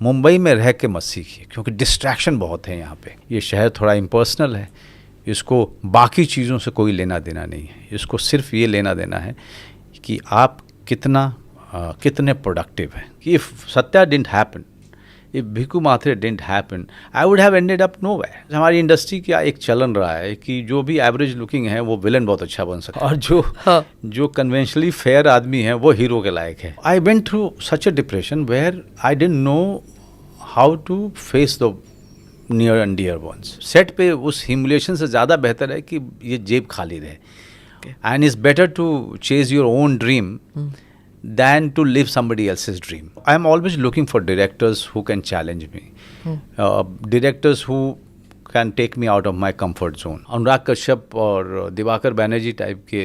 मुंबई में रह के मत सीखिए, क्योंकि डिस्ट्रैक्शन बहुत है यहाँ पे। ये शहर थोड़ा इम्पर्सनल है, इसको बाकी चीज़ों से कोई लेना देना नहीं है। इसको सिर्फ ये लेना देना है कि आप कितने प्रोडक्टिव हैं। If Satya didn't happen, if Bhiku Mhatre didn't happen, I would have ended up nowhere. हमारी इंडस्ट्री का एक चलन रहा है कि जो भी एवरेज लुकिंग है वो विलन बहुत अच्छा बन सकता है, और जो कन्वेंशनली फेयर आदमी है वो हीरो के लायक है। I went through such a depression where I didn't know how to face the near and dear ones. सेट पे उस ह्यूमिलिएशन से ज़्यादा बेहतर है कि ये जेब खाली रहे, and it's better to chase your own dream than to live somebody else's dream. I am always looking for directors who can challenge me, directors who can take me out of my comfort zone. Anurag Kashyap और Diwakar Banerjee type के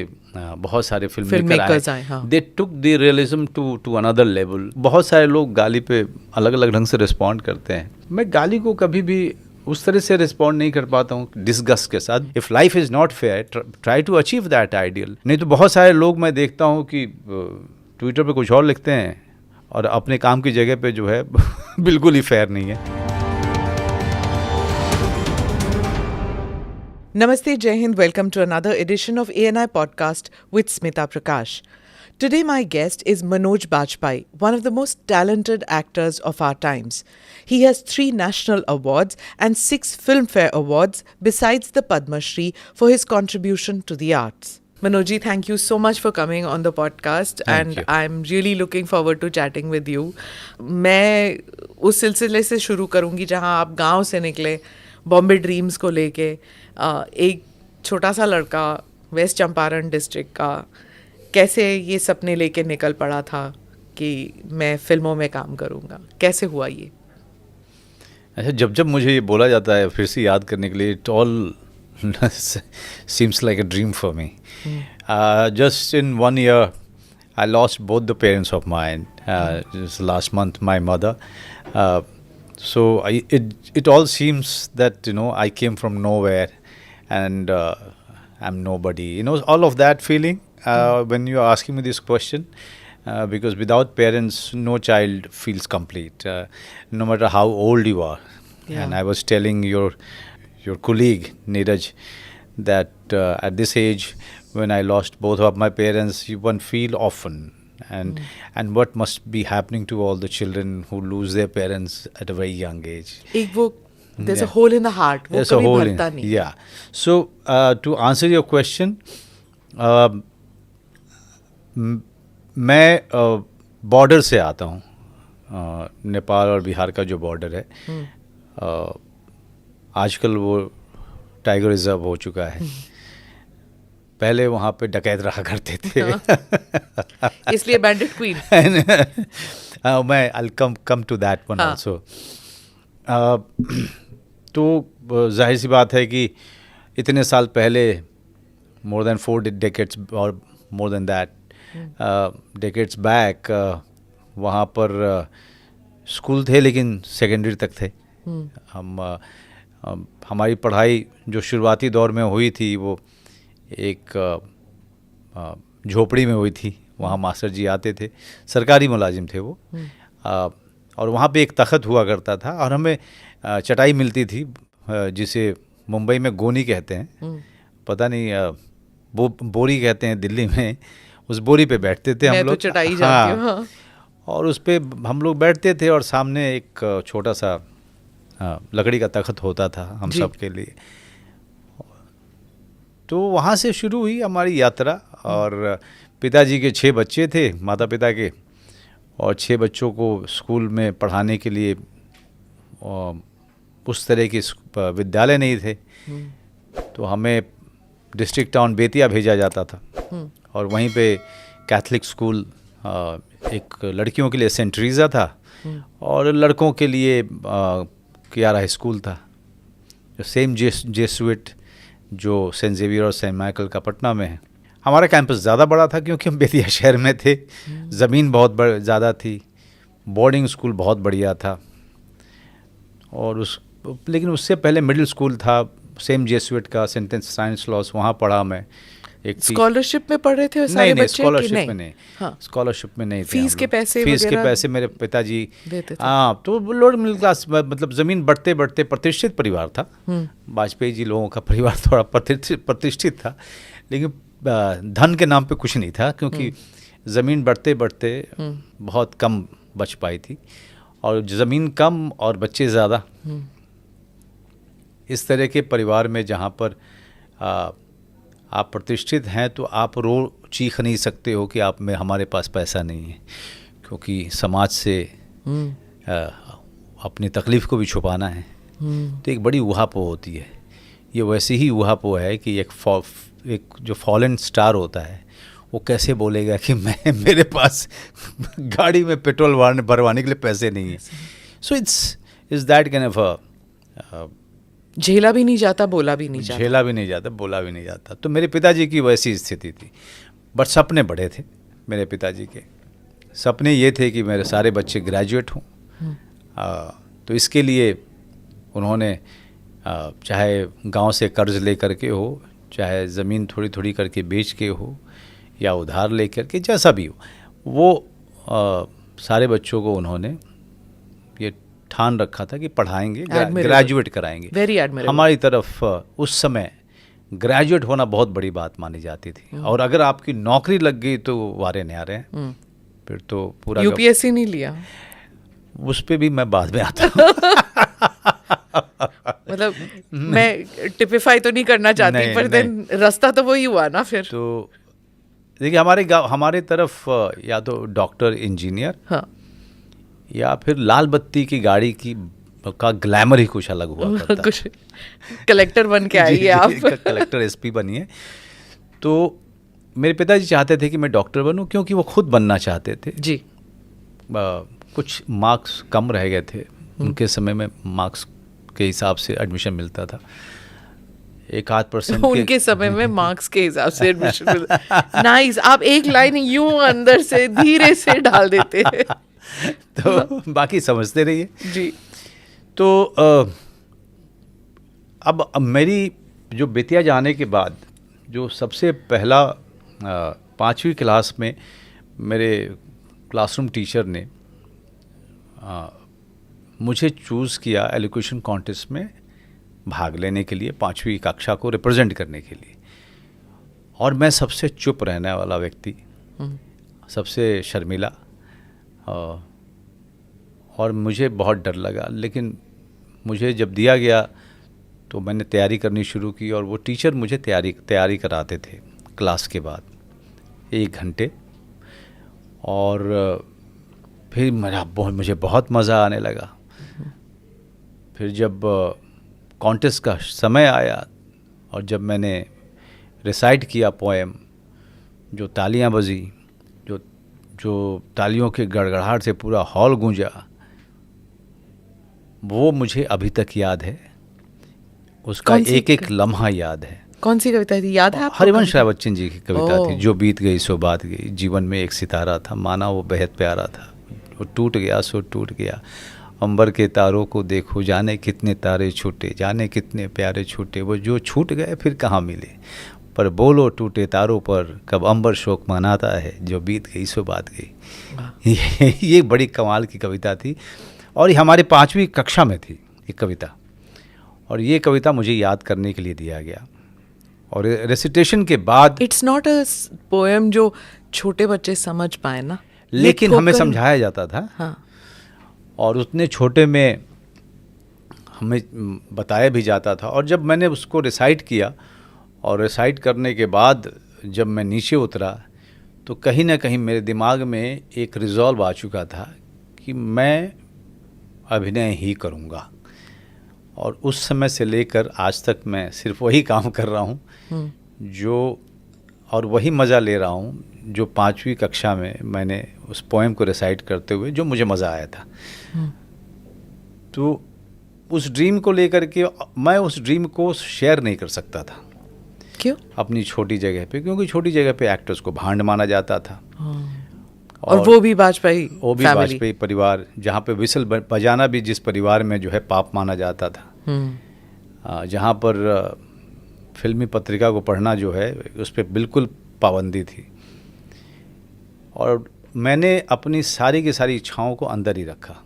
बहुत सारे filmmaker आए. They took the realism to another level. बहुत सारे लोग गाली पे अलग अलग ढंग से रिस्पॉन्ड करते हैं. मैं गाली को कभी भी उस तरह से रिस्पॉन्ड नहीं कर पाता हूँ डिस्गस्ट के साथ. If life is not fair, try to achieve that ideal. नहीं तो बहुत सारे लोग मैं देखता हूँ कि ट्विटर पे कुछ और लिखते हैं और अपने काम की जगह पे जो है बिल्कुल ही फेयर नहीं है. Namaste, Jai Hind. Welcome to another edition of ANI podcast with Smita Prakash. Today my guest is Manoj Bajpayee, one of the most talented actors of our times. He has 3 national awards and 6 Filmfare awards besides the Padma Shri for his contribution to the arts. Manojji, thank you so much for coming on the podcast. Thank you. I'm really looking forward to chatting with you. मैं उस सिलसिले से शुरू करूँगी जहाँ आप गांव से निकले, बॉम्बे ड्रीम्स को लेके. एक छोटा सा लड़का वेस्ट चंपारण डिस्ट्रिक्ट का कैसे ये सपने लेके निकल पड़ा था कि मैं फिल्मों में काम करूँगा, कैसे हुआ ये? अच्छा, जब मुझे ये बोला जाता है फिर से याद करने के लिए, it all seems like a dream for me. Just in 1 year, I lost both the parents of mine. Just last month, my mother. So it all seems that I came from nowhere, and I'm nobody. All of that feeling when you are asking me this question. Because without parents, no child feels complete, no matter how old you are. Yeah. And I was telling your colleague Neeraj that at this age, when I lost both of my parents, one feel often, and what must be happening to all the children who lose their parents at a very young age. There's a hole in the heart. There's a hole in it. Yeah. So to answer your question, मैं border से आता हूँ, नेपाल और बिहार का जो border है. आजकल वो टाइगर रिजर्व हो चुका है. पहले वहाँ पे डकैत रहा करते थे. इसलिए बैंडिट क्वीन. मैं I'll come to that one also. तो जाहिर सी बात है कि इतने साल पहले, more than 4 decades or more than that decades back, वहाँ पर स्कूल थे लेकिन सेकेंडरी तक थे. हमारी पढ़ाई जो शुरुआती दौर में हुई थी वो एक झोपड़ी में हुई थी. वहाँ मास्टर जी आते थे, सरकारी मुलाजिम थे वो, और वहाँ पे एक तख्त हुआ करता था और हमें चटाई मिलती थी जिसे मुंबई में गोनी कहते हैं, पता नहीं बोरी कहते हैं दिल्ली में. उस बोरी पे बैठते थे हम लोग. तो चटाई जानती हूँ. हाँ. और उस पे हम लोग बैठते थे और सामने एक छोटा सा लकड़ी का तख्त होता था हम सब के लिए. तो वहाँ से शुरू हुई हमारी यात्रा. और पिताजी के 6 बच्चे थे, माता पिता के, और 6 बच्चों को स्कूल में पढ़ाने के लिए उस तरह के विद्यालय नहीं थे. तो हमें डिस्ट्रिक्ट टाउन बेतिया भेजा जाता था. और वहीं पे कैथलिक स्कूल, एक लड़कियों के लिए सेंट ट्रीजा था और लड़कों के लिए कियारा हाई स्कूल था. जो सेम जेसुइट जो सेंट जेवियर और सेंट माइकल का पटना में है. हमारा कैंपस ज़्यादा बड़ा था क्योंकि हम बेतिया शहर में थे. ज़मीन बहुत ज़्यादा थी. बोर्डिंग स्कूल बहुत बढ़िया था. और लेकिन उससे पहले मिडिल स्कूल था सेम जेसुइट का, सेंट स्टानिस्लॉस, वहाँ पढ़ा मैं. एक स्कॉलरशिप में पढ़ रहे थे सारे नहीं, बच्चे? स्कॉलरशिप में नहीं, हाँ। स्कॉलरशिप में नहीं थे फीस हम के लोग। पैसे फीस के वगैरह पैसे मेरे पिताजी देते थे। हाँ, तो लोअर मिडिल क्लास, मतलब ज़मीन बढ़ते बढ़ते प्रतिष्ठित परिवार था। वाजपेयी जी लोगों का परिवार थोड़ा प्रतिष्ठित था, लेकिन धन के नाम पे कुछ नहीं था, क्योंकि ज़मीन बढ़ते बढ़ते बहुत कम बच पाई थी, और ज़मीन कम और बच्चे ज़्यादा। इस तरह के परिवार में जहाँ पर आप प्रतिष्ठित हैं, तो आप रो चीख नहीं सकते हो कि आप में हमारे पास पैसा नहीं है, क्योंकि समाज से अपनी तकलीफ़ को भी छुपाना है। तो एक बड़ी उहापोह होती है। ये वैसी ही उहापोह है कि एक जो फॉलन स्टार होता है, वो कैसे बोलेगा कि मेरे पास गाड़ी में पेट्रोल भरवाने के लिए पैसे नहीं है। So it's that kind of झेला भी नहीं जाता, बोला भी नहीं जाता। झेला भी नहीं जाता, बोला भी नहीं जाता। तो मेरे पिताजी की वैसी स्थिति थी, बट सपने बड़े थे मेरे पिताजी के। सपने ये थे कि मेरे सारे बच्चे ग्रेजुएट हों। तो इसके लिए उन्होंने चाहे गांव से कर्ज ले करके हो, चाहे ज़मीन थोड़ी थोड़ी करके बेच के हो, या उधार ले करके, जैसा भी हो, वो सारे बच्चों को उन्होंने ये ठान रखा था कि पढ़ाएंगे, ग्रेजुएट कराएंगे। Very admirable. हमारी तरफ उस समय ग्रेजुएट होना बहुत बड़ी बात मानी जाती थी, और अगर आपकी नौकरी लग गई तो वारे न्यारे हैं। फिर तो पूरा यूपीएससी नहीं लिया? उस पे भी मैं बाद में आता हूँ। मतलब मैं टिपिफाई तो नहीं करना चाहती, पर देन रास्ता तो वही हुआ ना फिर। तो देखिए, हमारे तरफ या तो डॉक्टर, इंजीनियर, हाँ, या फिर लाल बत्ती की गाड़ी का ग्लैमर ही कुछ अलग हुआ करता। कुछ कलेक्टर बन के आइए आप। कलेक्टर, एसपी बनिए। तो मेरे पिताजी चाहते थे कि मैं डॉक्टर बनूं, क्योंकि वो खुद बनना चाहते थे जी। कुछ मार्क्स कम रह गए थे उनके समय में, मार्क्स के हिसाब से एडमिशन मिलता था। 1-8% उनके समय में मार्क्स के हिसाब से एडमिशन मिलता। नाइस, आप एक लाइन यूं अंदर से धीरे से डाल देते हैं। तो बाकी समझते रहिए जी। तो अब मेरी जो बेतिया जाने के बाद जो सबसे पहला 5वीं क्लास में मेरे क्लासरूम टीचर ने मुझे चूज़ किया एलोक्यूशन कॉन्टेस्ट में भाग लेने के लिए, 5वीं कक्षा को रिप्रेजेंट करने के लिए। और मैं सबसे चुप रहने वाला व्यक्ति, सबसे शर्मीला, और मुझे बहुत डर लगा। लेकिन मुझे जब दिया गया तो मैंने तैयारी करनी शुरू की, और वो टीचर मुझे तैयारी कराते थे क्लास के बाद 1 घंटे। और फिर मुझे बहुत मज़ा आने लगा। फिर जब कॉन्टेस्ट का समय आया, और जब मैंने रिसाइट किया पोएम, जो तालियां बजी, जो तालियों के गड़गड़ाहट से पूरा हॉल गूंजा, वो मुझे अभी तक याद है। उसका एक एक लम्हा याद है। कौन सी कविता थी, याद है आपको? हरिवंश राय बच्चन जी की कविता थी, जो बीत गई सो बात गई, जीवन में एक सितारा था, माना वो बेहद प्यारा था, वो टूट गया सो टूट गया, अंबर के तारों को देखो, जाने कितने तारे छूटे, जाने कितने प्यारे छूटे, वो जो छूट गए फिर कहाँ मिले, पर बोलो टूटे तारों पर कब अंबर शोक मनाता है, जो बीत गई सो बात गई। ये बड़ी कमाल की कविता थी, और ये हमारे 5वीं कक्षा में थी ये कविता, और ये कविता मुझे याद करने के लिए दिया गया। और रेसिटेशन के बाद, इट्स नॉट अ पोएम जो छोटे बच्चे समझ पाए ना, लेकिन हमें समझाया जाता था। हाँ। और उतने छोटे में हमें बताया भी जाता था। और जब मैंने उसको रिसाइट किया, और रिसाइट करने के बाद जब मैं नीचे उतरा, तो कहीं ना कहीं मेरे दिमाग में एक रिजॉल्व आ चुका था कि मैं अभिनय ही करूँगा। और उस समय से लेकर आज तक मैं सिर्फ वही काम कर रहा हूँ जो, और वही मज़ा ले रहा हूँ जो 5वीं कक्षा में मैंने उस पोएम को रिसाइट करते हुए जो मुझे मज़ा आया था। तो उस ड्रीम को लेकर के मैं उस ड्रीम को शेयर नहीं कर सकता था। क्यों? अपनी छोटी जगह पे, क्योंकि छोटी जगह पे एक्टर्स को भांड माना जाता था। और वो भी वाजपेयी परिवार, जहाँ पे विसल बजाना भी जिस परिवार में जो है पाप माना जाता था, जहाँ पर फिल्मी पत्रिका को पढ़ना जो है उस पर बिल्कुल पाबंदी थी, और मैंने अपनी सारी की सारी इच्छाओं को अंदर ही रखा।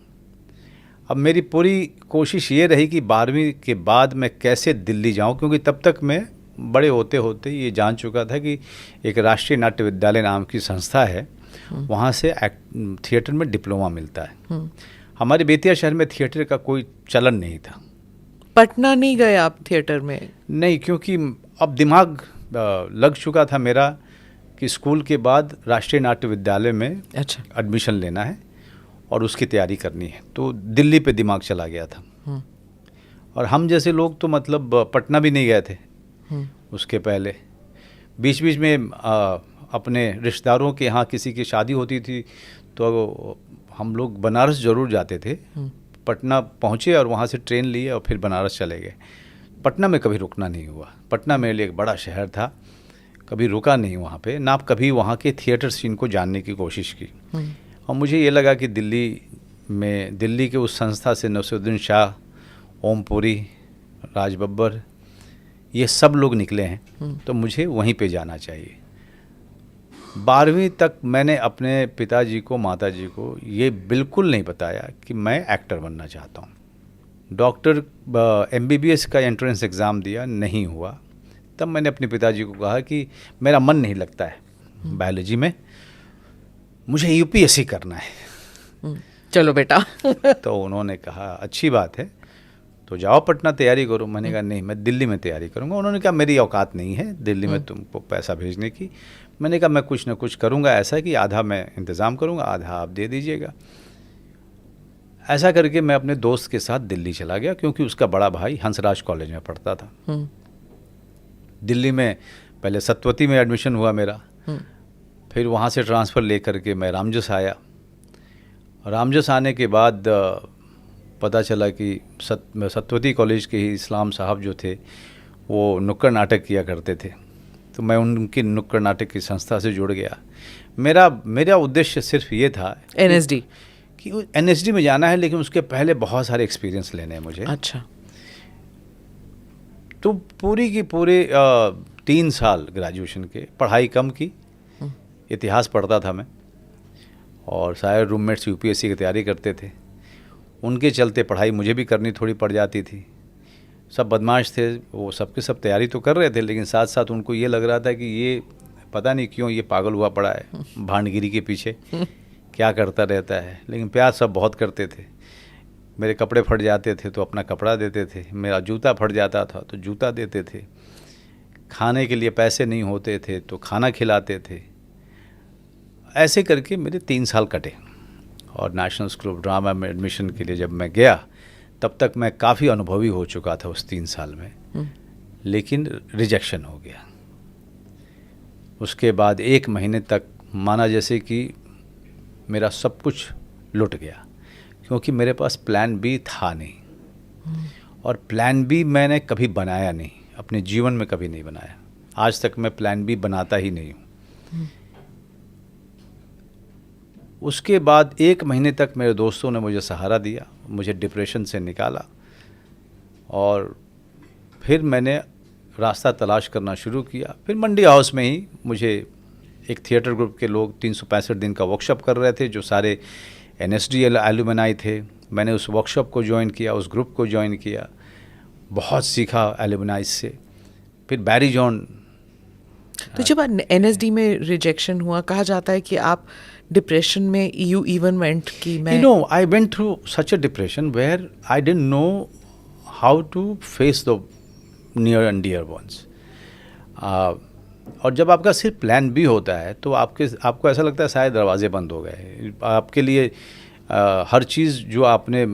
अब मेरी पूरी कोशिश ये रही कि 12वीं के बाद मैं कैसे दिल्ली जाऊं, क्योंकि तब तक मैं बड़े होते होते ये जान चुका था कि एक राष्ट्रीय नाट्य विद्यालय नाम की संस्था है, वहाँ से थिएटर में डिप्लोमा मिलता है। हमारे बेतिया शहर में थिएटर का कोई चलन नहीं था। पटना नहीं गए आप थिएटर में? नहीं, क्योंकि अब दिमाग लग चुका था मेरा कि स्कूल के बाद राष्ट्रीय नाट्य विद्यालय में अच्छा एडमिशन लेना है और उसकी तैयारी करनी है, तो दिल्ली पे दिमाग चला गया था। और हम जैसे लोग तो मतलब पटना भी नहीं गए थे उसके पहले। बीच बीच में अपने रिश्तेदारों के यहाँ किसी की शादी होती थी तो हम लोग बनारस ज़रूर जाते थे। पटना पहुँचे और वहाँ से ट्रेन लिए और फिर बनारस चले गए। पटना में कभी रुकना नहीं हुआ। पटना मेरे लिए एक बड़ा शहर था, कभी रुका नहीं वहाँ पे, ना कभी वहाँ के थिएटर सीन को जानने की कोशिश की। और मुझे ये लगा कि दिल्ली के उस संस्था से नसीरुद्दीन शाह, ओमपुरी, राज बब्बर, ये सब लोग निकले हैं, तो मुझे वहीं पे जाना चाहिए। 12वीं तक मैंने अपने पिताजी को, माताजी को ये बिल्कुल नहीं बताया कि मैं एक्टर बनना चाहता हूँ। डॉक्टर MBBS का एंट्रेंस एग्ज़ाम दिया, नहीं हुआ। तब मैंने अपने पिताजी को कहा कि मेरा मन नहीं लगता है बायोलॉजी में, मुझे UPSC करना है। चलो बेटा। तो उन्होंने कहा अच्छी बात है, तो जाओ पटना तैयारी करो। मैंने कहा नहीं, मैं दिल्ली में तैयारी करूँगा। उन्होंने कहा मेरी औकात नहीं है दिल्ली में तुमको पैसा भेजने की। मैंने कहा मैं कुछ ना कुछ करूँगा, ऐसा कि आधा मैं इंतज़ाम करूँगा, आधा आप दे दीजिएगा। ऐसा करके मैं अपने दोस्त के साथ दिल्ली चला गया, क्योंकि उसका बड़ा भाई हंसराज कॉलेज में पढ़ता था। दिल्ली में पहले सतवती में एडमिशन हुआ मेरा, फिर वहाँ से ट्रांसफ़र लेकर के मैं रामजस आया। रामजस आने के बाद पता चला कि सतवती कॉलेज के ही इस्लाम साहब जो थे वो नुक्कड़ नाटक किया करते थे, तो मैं उनकी नुक्कड़ नाटक की संस्था से जुड़ गया। मेरा उद्देश्य सिर्फ ये था NSD कि NSD में जाना है, लेकिन उसके पहले बहुत सारे एक्सपीरियंस लेने हैं मुझे। अच्छा। तो पूरी की पूरे 3 साल ग्रेजुएशन के पढ़ाई कम की, इतिहास पढ़ता था मैं, और सारे रूममेट्स UPSC की तैयारी करते थे। उनके चलते पढ़ाई मुझे भी करनी थोड़ी पड़ जाती थी। सब बदमाश थे, वो सबके सब तैयारी तो कर रहे थे, लेकिन साथ साथ उनको ये लग रहा था कि ये पता नहीं क्यों ये पागल हुआ पड़ा है भांडगिरी के पीछे क्या करता रहता है। लेकिन प्यार सब बहुत करते थे। मेरे कपड़े फट जाते थे तो अपना कपड़ा देते थे, मेरा जूता फट जाता था तो जूता देते थे, खाने के लिए पैसे नहीं होते थे तो खाना खिलाते थे। ऐसे करके मेरे 3 साल कटे। और नेशनल स्कूल ऑफ ड्रामा में एडमिशन के लिए जब मैं गया, तब तक मैं काफ़ी अनुभवी हो चुका था उस 3 साल में, लेकिन रिजेक्शन हो गया। उसके बाद 1 महीने तक माना जैसे कि मेरा सब कुछ लुट गया, क्योंकि मेरे पास प्लान B था नहीं। और प्लान B मैंने कभी बनाया नहीं, अपने जीवन में कभी नहीं बनाया। आज तक मैं प्लान B बनाता ही नहीं हूँ। उसके बाद 1 महीने तक मेरे दोस्तों ने मुझे सहारा दिया, मुझे डिप्रेशन से निकाला, और फिर मैंने रास्ता तलाश करना शुरू किया। फिर मंडी हाउस में ही मुझे एक थिएटर ग्रुप के लोग 365 दिन का वर्कशॉप कर रहे थे, जो सारे NSD एलुमनाई थे। मैंने उस वर्कशॉप को ज्वाइन किया, उस ग्रुप को ज्वाइन किया, बहुत सीखा एलुमनाई से। फिर बैरी जॉन। तो जब NSD में रिजेक्शन हुआ, कहा जाता है कि आप डिप्रेशन में यू इवन वेंट कि मैं I went through such a depression where I didn't know how to face the near and dear ones. और जब आपका सिर्फ प्लान B होता है तो आपको ऐसा लगता है शायद दरवाजे बंद हो गए आपके लिए। हर चीज़ जो आपने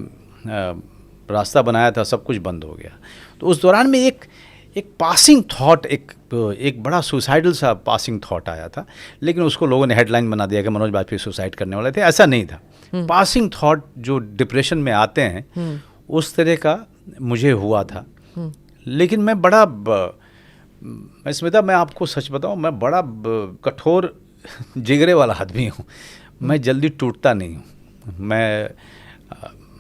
रास्ता बनाया था सब कुछ बंद हो गया। तो उस दौरान में एक पासिंग थॉट, एक बड़ा सुसाइडल सा पासिंग थॉट आया था, लेकिन उसको लोगों ने हेडलाइन बना दिया कि मनोज बाजपेयी सुसाइड करने वाले थे। ऐसा नहीं था। पासिंग थॉट जो डिप्रेशन में आते हैं उस तरह का मुझे हुआ था। लेकिन मैं स्मिता, मैं आपको सच बताऊं, मैं बड़ा कठोर जिगरे वाला आदमी हूँ। मैं जल्दी टूटता नहीं हूँ। मैं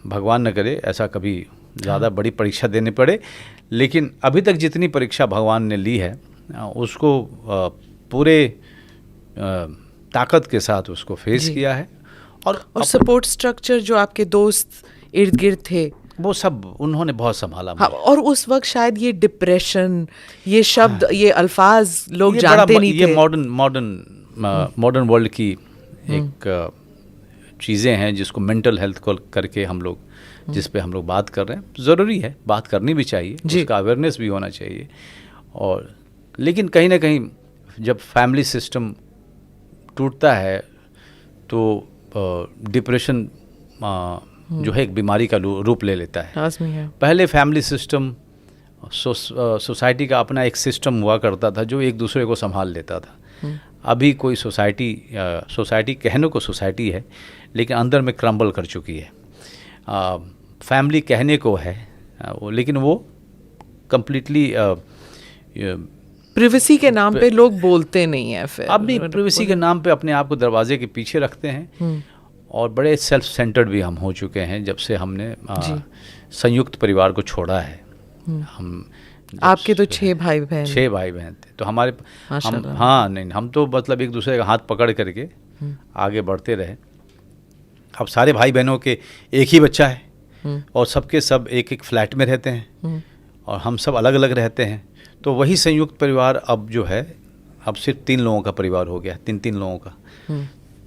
भगवान न करे ऐसा कभी ज़्यादा बड़ी परीक्षा देने पड़े, लेकिन अभी तक जितनी परीक्षा भगवान ने ली है उसको पूरे ताकत के साथ उसको फेस किया है। और सपोर्ट स्ट्रक्चर जो आपके दोस्त इर्द गिर्द थे वो सब उन्होंने बहुत संभाला। हाँ, और उस वक्त शायद ये डिप्रेशन, ये शब्द, ये अल्फाज लोग जानते नहीं थे। ये मॉडर्न वर्ल्ड की एक चीज़ें हैं जिसको मेंटल हेल्थ को करके हम लोग जिस पे हम लोग बात कर रहे हैं। ज़रूरी है, बात करनी भी चाहिए, उसका अवेयरनेस भी होना चाहिए। और लेकिन कहीं ना कहीं जब फैमिली सिस्टम टूटता है तो डिप्रेशन जो है एक बीमारी का रूप ले लेता है। पहले फैमिली सिस्टम सोसाइटी का अपना एक सिस्टम हुआ करता था जो एक दूसरे को संभाल लेता था। अभी कोई सोसाइटी कहने को सोसाइटी है लेकिन अंदर में क्रम्बल कर चुकी है। फैमिली कहने को है लेकिन वो कम्प्लीटली प्रिवेसी के नाम पे लोग बोलते नहीं हैं। फिर अब भी प्रिवेसी के नाम पे अपने आप को दरवाजे के पीछे रखते हैं। और बड़े सेल्फ सेंटर्ड भी हम हो चुके हैं जब से हमने संयुक्त परिवार को छोड़ा है। हम आपके तो 6 भाई बहन थे तो हमारे हम तो मतलब एक दूसरे का हाथ पकड़ करके आगे बढ़ते रहे। अब सारे भाई बहनों के एक ही बच्चा है और सबके सब एक एक फ्लैट में रहते हैं और हम सब अलग अलग रहते हैं। तो वही संयुक्त परिवार अब जो है अब सिर्फ 3 लोगों का परिवार हो गया, 3 लोगों का।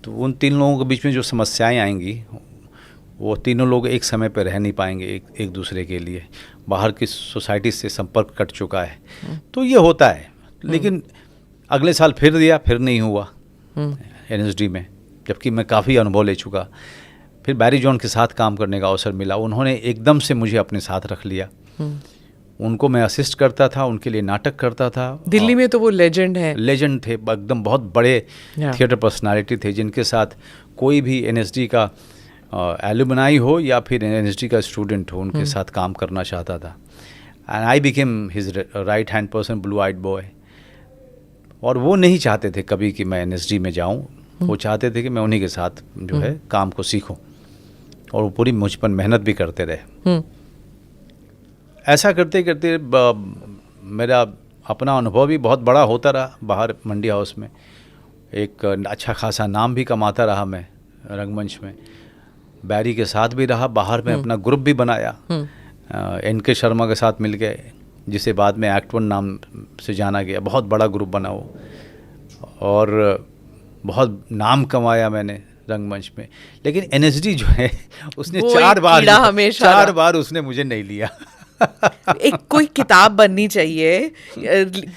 तो उन 3 लोगों के बीच में जो समस्याएं आएंगी वो तीनों लोग एक समय पर रह नहीं पाएंगे एक दूसरे के लिए। बाहर की सोसाइटी से संपर्क कट चुका है तो ये होता है। लेकिन अगले साल फिर दिया, फिर नहीं हुआ NSD में, जबकि मैं काफ़ी अनुभव ले चुका। फिर बैरी जॉन के साथ काम करने का अवसर मिला, उन्होंने एकदम से मुझे अपने साथ रख लिया। उनको मैं असिस्ट करता था, उनके लिए नाटक करता था। दिल्ली में तो वो लेजेंड थे, एकदम बहुत बड़े थिएटर पर्सनालिटी थे जिनके साथ कोई भी NSD का एलुमनाई हो या फिर NSD का स्टूडेंट हो उनके साथ काम करना चाहता था। And I became his right hand person, blue eyed boy. और वो नहीं चाहते थे कभी कि मैं NSD में जाऊं, वो चाहते थे कि मैं उन्हीं के साथ जो है काम को सीखूं और वो पूरी मुझ पर मेहनत भी करते रहे। ऐसा करते करते मेरा अपना अनुभव भी बहुत बड़ा होता रहा। बाहर मंडी हाउस में एक अच्छा खासा नाम भी कमाता रहा मैं रंगमंच में। बैरी के साथ भी रहा, बाहर में अपना ग्रुप भी बनाया NK शर्मा के साथ मिल के, जिसे बाद में एक्ट वन नाम से जाना गया। बहुत बड़ा ग्रुप बना वो और बहुत नाम कमाया मैंने रंगमंच में। लेकिन NSD जो है उसने 4 बार उसने मुझे नहीं लिया। एक कोई किताब बननी चाहिए,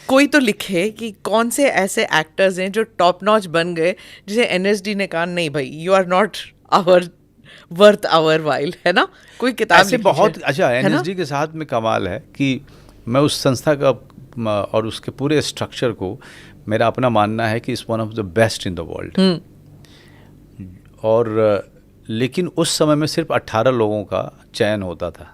कोई तो लिखे कि कौन से ऐसे एक्टर्स हैं जो टॉप नॉच बन गए जिसे NSD ने कहा नहीं भाई you are not worth our while, है ना। कोई किताब ऐसे बहुत अच्छा NSD के साथ में कमाल है कि मैं उस संस्था का और उसके पूरे स्ट्रक्चर को मेरा अपना मानना है कि it's one of the best in the world. और लेकिन उस समय में सिर्फ 18 लोगों का चयन होता था।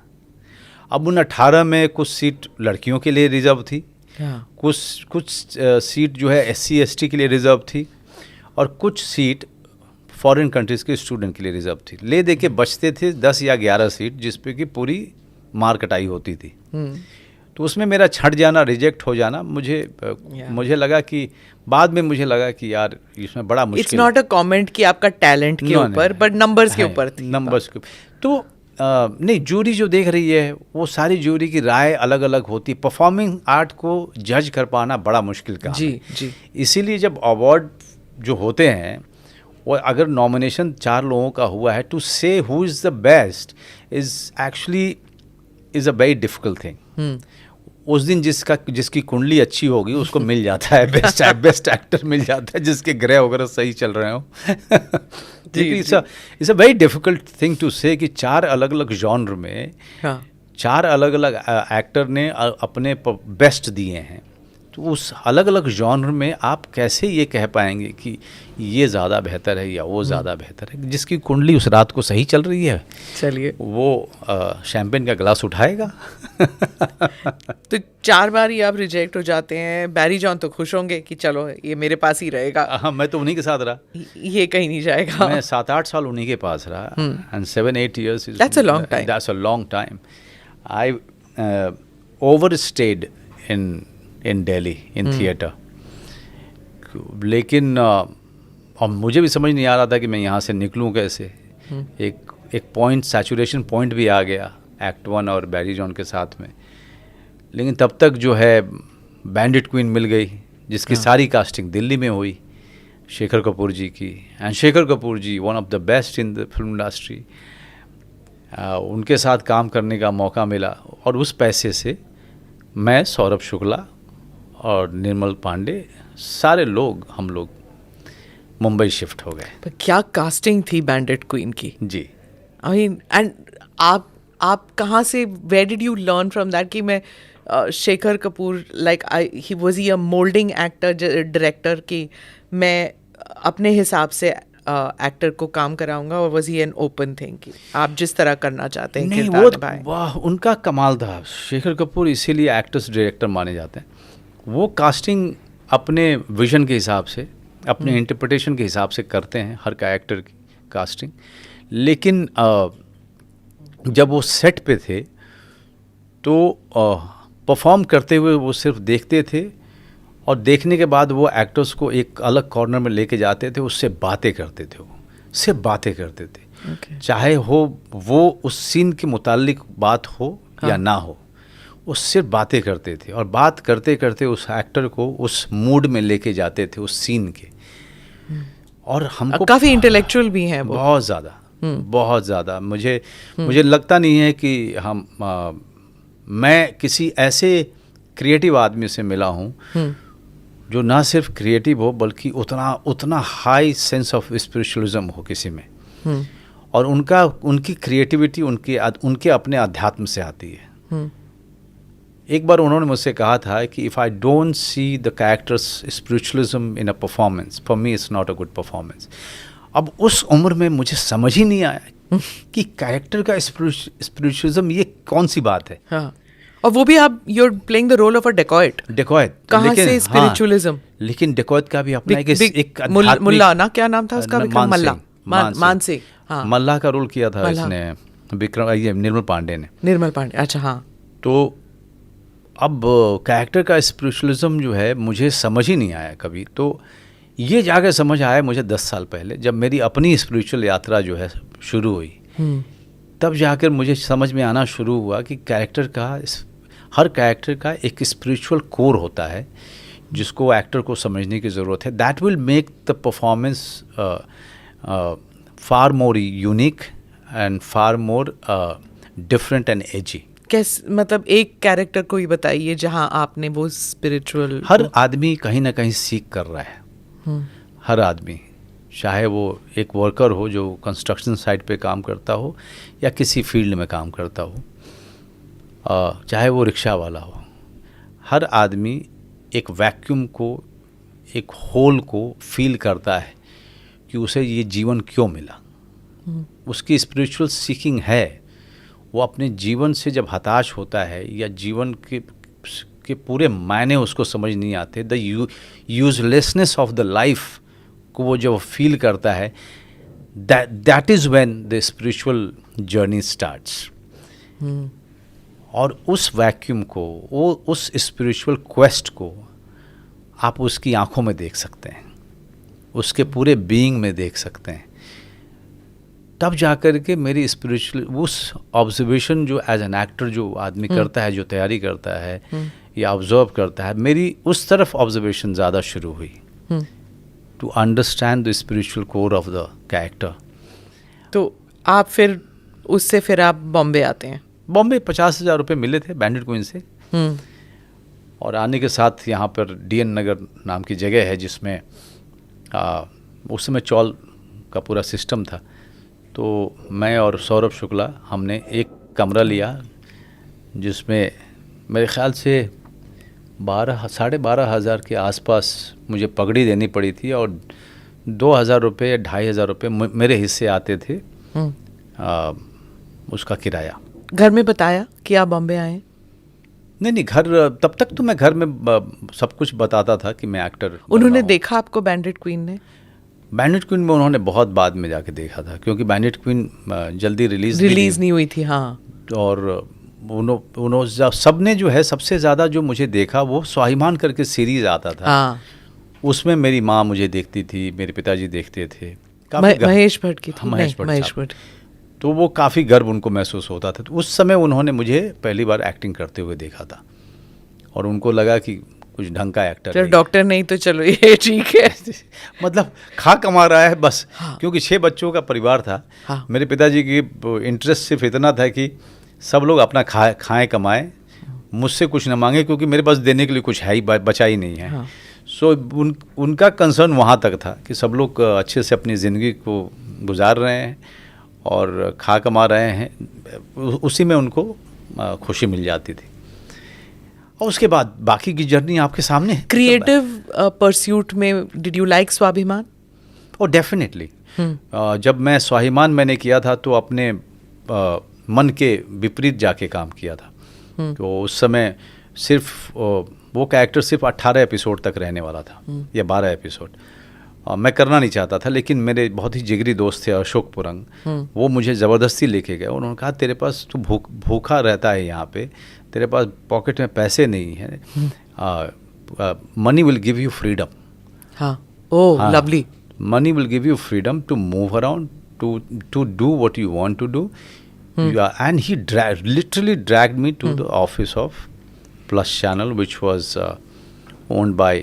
अब उन 18 में कुछ सीट लड़कियों के लिए रिजर्व थी, कुछ सीट जो है SC ST के लिए रिजर्व थी और कुछ सीट फॉरेन कंट्रीज़ के स्टूडेंट के लिए रिजर्व थी। ले दे के बचते थे 10 या 11 सीट जिस पे कि पूरी मार कटाई होती थी। तो उसमें मेरा छट जाना, रिजेक्ट हो जाना, मुझे लगा कि बाद में मुझे लगा कि यार इसमें बड़ा मुश्किल। इट्स नॉट अ कमेंट कि आपका टैलेंट के ऊपर, बट नंबर्स के ऊपर थी। नंबर्स के तो नहीं, जूरी जो देख रही है वो सारी जूरी की राय अलग अलग होती। परफॉर्मिंग आर्ट को जज कर पाना बड़ा मुश्किल काम है। इसीलिए जब अवार्ड जो होते हैं वो अगर नॉमिनेशन 4 लोगों का हुआ है, टू से who is the best is a very difficult thing. उस दिन जिसकी कुंडली अच्छी होगी उसको मिल जाता है बेस्ट एक्टर मिल जाता है, जिसके ग्रह वगैरह सही चल रहे हो। It's a very difficult thing to say कि 4 अलग अलग जॉनर में 4 अलग अलग एक्टर ने अपने बेस्ट दिए हैं। तो उस अलग अलग जॉनर में आप कैसे ये कह पाएंगे कि ये ज़्यादा बेहतर है या वो ज़्यादा बेहतर है। जिसकी कुंडली उस रात को सही चल रही है, चलिए वो शैम्पेन का ग्लास उठाएगा। तो 4 बार ही आप रिजेक्ट हो जाते हैं। बैरी जॉन तो खुश होंगे कि चलो ये मेरे पास ही रहेगा। हाँ, मैं तो उन्हीं के साथ रहा, ये कहीं नहीं जाएगा। मैं 7-8 साल उन्हीं के पास रहा and 7-8 years that's a long time. That's a long time. overstayed in Delhi in theatre. लेकिन और मुझे भी समझ नहीं आ रहा था कि मैं यहाँ से निकलूँ कैसे. एक पॉइंट, सैचुरेशन पॉइंट भी आ गया एक्ट 1 और बैरी जॉन के साथ में. लेकिन तब तक जो है बैंडिट क्वीन मिल गई, जिसकी सारी कास्टिंग दिल्ली में हुई, शेखर कपूर जी की. And Shekhar Kapur ji one of the best in the film industry. उनके साथ काम करने का मौका मिला और उस पैसे से मैं, सौरभ शुक्ला और निर्मल पांडे, सारे लोग, हम लोग मुंबई शिफ्ट हो गए. पर क्या कास्टिंग थी बैंडिट क्वीन की. जी. आई मीन, एंड आप कहाँ से, where did you learn from that कि मैं Shekhar Kapur, like he was he a moulding actor director कि मैं अपने हिसाब से एक्टर को काम कराऊंगा, और was he an open thing कि आप जिस तरह करना चाहते हैं नहीं, किरदार वो निभाएं. वाह, उनका कमाल था. शेखर कपूर इसीलिए एक्टर्स डायरेक्टर माने जाते हैं. वो कास्टिंग अपने विजन के हिसाब से, अपने इंटरप्रिटेशन के हिसाब से करते हैं हर कैरेक्टर की कास्टिंग. लेकिन जब वो सेट पे थे तो परफॉर्म करते हुए वो सिर्फ देखते थे, और देखने के बाद वो एक्टर्स को एक अलग कॉर्नर में लेके जाते थे, उससे बातें करते थे. वो सिर्फ बातें करते थे. चाहे हो वो उस सीन के मुतालिक बात हो या ना हो, वो सिर्फ बातें करते थे. और बात करते करते उस एक्टर को उस मूड में लेके जाते थे, उस सीन के. और हमको काफ़ी इंटेलेक्चुअल भी हैं वो. बहुत ज़्यादा, बहुत ज़्यादा. मुझे लगता नहीं है कि मैं किसी ऐसे क्रिएटिव आदमी से मिला हूँ जो ना सिर्फ क्रिएटिव हो, बल्कि उतना हाई सेंस ऑफ स्पिरिचुअलिज्म हो किसी में. और उनकी क्रिएटिविटी उनके अपने अध्यात्म से आती है. एक बार उन्होंने मुझसे कहा था कि if I don't see the characters spiritualism in a performance, for me it's not a good performance. अब उस उम्र में मुझे समझ ही नहीं आया कि कैरेक्टर का स्पिरिचुअलिज्म ये कौन सी बात है. हाँ. और वो भी आप, you are playing the role of a dacoit. कहाँ से स्पिरिचुअलिज्म. लेकिन डेकॉयत का भी अपना एक मुल्ला ना, क्या नाम था उसका, मल्ला, मानसिंह. हाँ, मल्ला का रोल किया था इसने, निर्मल पांडे ने. निर्मल पांडे, अच्छा. हाँ. तो अब कैरेक्टर का स्पिरिचुअलिज्म जो है मुझे समझ ही नहीं आया कभी. तो ये जाकर समझ आया मुझे 10 साल पहले, जब मेरी अपनी स्पिरिचुअल यात्रा जो है शुरू हुई. तब जाकर मुझे समझ में आना शुरू हुआ कि हर कैरेक्टर का एक स्पिरिचुअल कोर होता है जिसको एक्टर को समझने की ज़रूरत है. That will make the performance far more unique and far more different and edgy. कैसे, मतलब एक कैरेक्टर को ही बताइए जहां आपने वो स्पिरिचुअल. हर आदमी कहीं ना कहीं सीख कर रहा है. हर आदमी, चाहे वो एक वर्कर हो जो कंस्ट्रक्शन साइट पे काम करता हो या किसी फील्ड में काम करता हो, चाहे वो रिक्शा वाला हो, हर आदमी एक वैक्यूम को, एक होल को फील करता है कि उसे ये जीवन क्यों मिला. उसकी स्पिरिचुअल सीकिंग है. वो अपने जीवन से जब हताश होता है या जीवन के पूरे मायने उसको समझ नहीं आते, the uselessness of the life को वो जब फील करता है, that is when the spiritual journey starts. और उस वैक्यूम को, वो उस स्पिरिचुअल क्वेस्ट को आप उसकी आंखों में देख सकते हैं, उसके पूरे बीइंग में देख सकते हैं. तब जाकर के मेरी स्पिरिचुअल उस ऑब्जर्वेशन जो एज एन एक्टर जो आदमी करता है, जो तैयारी करता है या ऑब्जर्व करता है, मेरी उस तरफ ऑब्जर्वेशन ज़्यादा शुरू हुई to understand the spiritual core of the character. तो आप फिर आप बॉम्बे आते हैं. बॉम्बे 50,000 रुपये मिले थे बैंडिट क्वीन से. और आने के साथ यहाँ पर DN नगर नाम की जगह है जिसमें उस समय चौल का पूरा सिस्टम था. तो मैं और सौरभ शुक्ला हमने एक कमरा लिया जिसमें मेरे ख्याल से 12,500 के आसपास मुझे पगड़ी देनी पड़ी थी और 2,000 रुपये या 2,500 रुपये मेरे हिस्से आते थे उसका किराया. घर में बताया कि आप बॉम्बे आए? नहीं, घर तब तक तो मैं घर में सब कुछ बताता था कि मैं एक्टर. उन्होंने देखा आपको बैंडिट क्वीन ने? बैंडिट क्वीन में उन्होंने बहुत बाद में जाके देखा था, क्योंकि बैंडिट क्वीन जल्दी रिलीज नहीं हुई थी. हाँ. और सबने जो है सबसे ज़्यादा जो मुझे देखा वो स्वाभिमान करके सीरीज आता था। हाँ, उसमें मेरी माँ मुझे देखती थी, मेरे पिताजी देखते थे। काफ़ी महेश भट्ट की थी। हाँ, महेश नहीं, भट्ट महेश साहब। भट्ट। तो वो काफ़ी गर्व उनको महसूस होता था। तो उस समय उन्होंने मुझे पहली बार एक्टिंग करते हुए देखा था और उनको लगा कि कुछ ढंग का एक्टर चलो नहीं डॉक्टर नहीं तो चलो ये ठीक है। है। मतलब खा कमा रहा है बस। हाँ। क्योंकि 6 बच्चों का परिवार था। हाँ। मेरे पिताजी की इंटरेस्ट सिर्फ इतना था कि सब लोग अपना खाएं कमाएं, मुझसे कुछ न मांगे, क्योंकि मेरे पास देने के लिए कुछ है ही बचा ही नहीं है। हाँ। सो उनका कंसर्न वहाँ तक था कि सब लोग अच्छे से अपनी ज़िंदगी को गुजार रहे हैं और खा कमा रहे हैं, उसी में उनको खुशी मिल जाती थी। और उसके बाद बाकी की जर्नी आपके सामने है। क्रिएटिव परस्यूट में डिड यू लाइक स्वाभिमान? और डेफिनेटली जब मैं स्वाभिमान मैंने किया था तो अपने मन के विपरीत जाके काम किया था। तो उस समय सिर्फ वो कैरेक्टर सिर्फ 18 एपिसोड तक रहने वाला था या 12 एपिसोड। मैं करना नहीं चाहता था, लेकिन मेरे बहुत ही जिगरी दोस्त थे अशोक पुरंग, वो मुझे ज़बरदस्ती लेके गए। उन्होंने कहा तेरे पास तू भूखा रहता है यहाँ पे, तेरे पास पॉकेट में पैसे नहीं है, money will give you freedom. हाँ, oh lovely. Money will give you freedom to move around, to do what you want to do. And he literally dragged me to the office of Plus Channel, which was owned by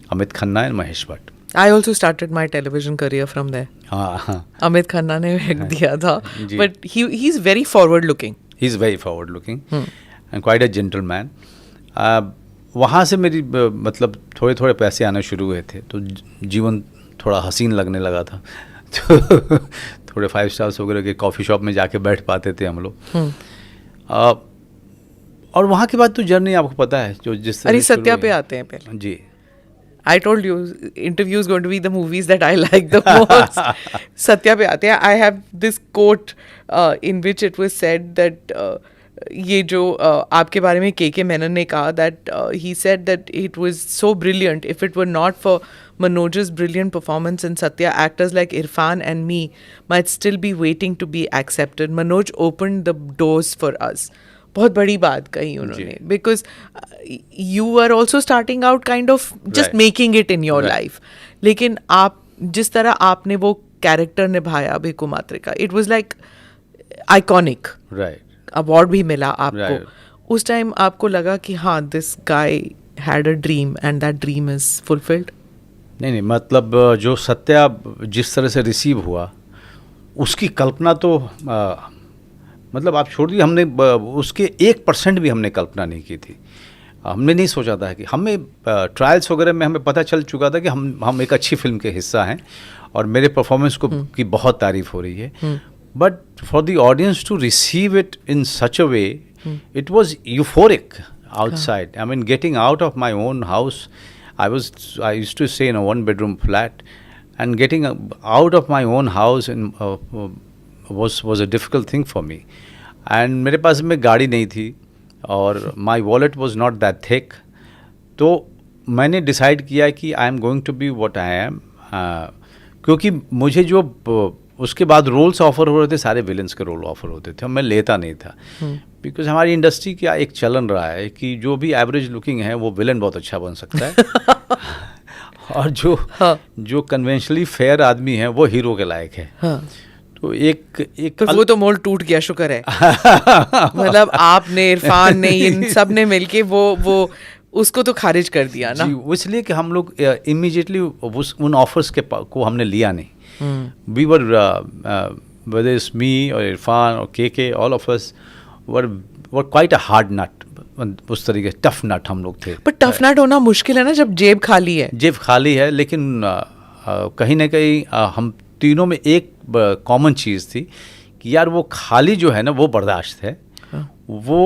Amit Khanna and Mahesh Bhatt. I also started my television career from there. हाँ, अमित खन्ना ने दिया था, जी। but he's very forward looking. he's very forward looking and quite a gentleman. वहाँ से मेरी मतलब थोड़े थोड़े पैसे आने शुरू हुए थे, तो जीवन थोड़ा हसीन लगने लगा था। तो थोड़े 5 स्टार्स वगैरह के कॉफ़ी शॉप में जाके बैठ पाते थे हम लोग। और वहाँ के बाद तो जर्नी आपको पता है जो जिस अरे सत्या पे आते हैं पहले। जी। I told you, interview is going to be the movies that I like the most. Satya पे आते हैं. I have this quote in which it was said that ये जो आपके बारे में के मेनन ने कहा that he said that it was so brilliant. If it were not for Manoj's brilliant performance in Satya, actors like Irfan and me might still be waiting to be accepted. Manoj opened the doors for us. बहुत बड़ी बात कही उन्होंने, because you are also starting out kind of just making it in your life, लेकिन आप जिस तरह आपने वो कैरेक्टर निभाया Bhiku Mhatre, it was like iconic. Award भी मिला आपको। उस टाइम आपको लगा कि हाँ this guy had a dream and that dream is fulfilled? नहीं, मतलब जो सत्या जिस तरह से रिसीव हुआ उसकी कल्पना तो मतलब आप छोड़ दिए, हमने उसके 1% भी हमने कल्पना नहीं की थी। हमने नहीं सोचा था कि हमें ट्रायल्स वगैरह में हमें पता चल चुका था कि हम एक अच्छी फिल्म के हिस्सा हैं और मेरे परफॉर्मेंस को की बहुत तारीफ हो रही है, but for the audience to receive it in such a way, it was euphoric outside. I mean, getting out of my own house, I used to stay in a 1-bedroom flat, and getting out of my own house was a difficult thing for me. And मेरे पास में गाड़ी नहीं थी और my wallet was not that thick. तो मैंने decide किया कि I am going to be what I am, क्योंकि मुझे जो उसके बाद रोल्स ऑफर हो रहे थे सारे विलन्स के रोल ऑफर होते थे, मैं लेता नहीं था, बिकॉज हमारी इंडस्ट्री का एक चलन रहा है कि जो भी एवरेज लुकिंग है वो विलन बहुत अच्छा बन सकता है और जो कन्वेंशनली फेयर आदमी है वो हीरो के लायक है। तो एक वो तो मोल टूट गया, शुक्र है। मतलब आपने, इरफान ने, इन सब ने मिलके वो उसको तो खारिज कर दिया ना। इसलिए कि हम लोग इमीडिएटली उन ऑफर्स को हमने लिया नहीं। We were whether it's me or Irfan or KK, all of us were quite a hard nut. उस तरीके टफ नट हम लोग थे। पर टफ नट होना मुश्किल है ना जब जेब खाली है। जेब खाली है, लेकिन कहीं ना कहीं हम तीनों में एक कॉमन चीज़ थी कि यार वो खाली जो है ना वो बर्दाश्त है। वो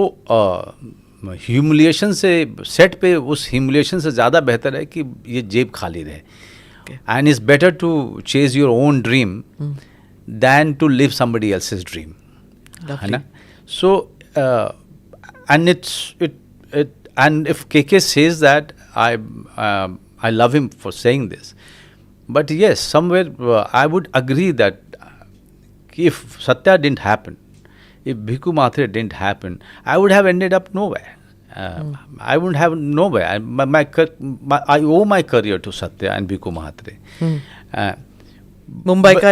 ह्यूमिलिएशन से सेट पे उस ह्यूमिलिएशन से ज़्यादा बेहतर है कि ये जेब खाली रहे। And it's better to chase your own dream than to live somebody else's dream. है ना? So and and if KK says that, I love him for saying this. But yes, somewhere I would agree that if Satya didn't happen, if Bhiku Matre didn't happen, I would have ended up nowhere. I wouldn't have nowhere. I owe my career to Satya and Bhiku Matre. Mumbai का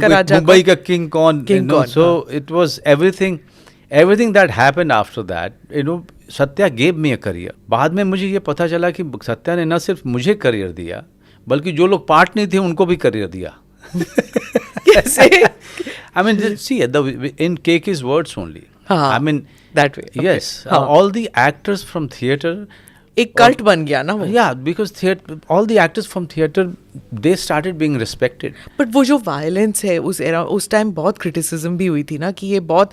राजा, मुंबई का king कौन, so it was everything that happened after that, Satya gave me a career. बाद में मुझे ये पता चला कि सत्या ने न सिर्फ मुझे करियर दिया, बल्कि जो लोग पार्ट नहीं थे उनको भी करियर दिया. कैसे? I mean, see, in KK's words only. I mean, that way. Okay. Yes, all the actors from theatre. एक कल्ट बन गया ना वो. Yeah, because all the actors from theatre, they started being respected. But वो जो violence है उस time बहुत क्रिटिसिज्म भी हुई थी ना कि ये बहुत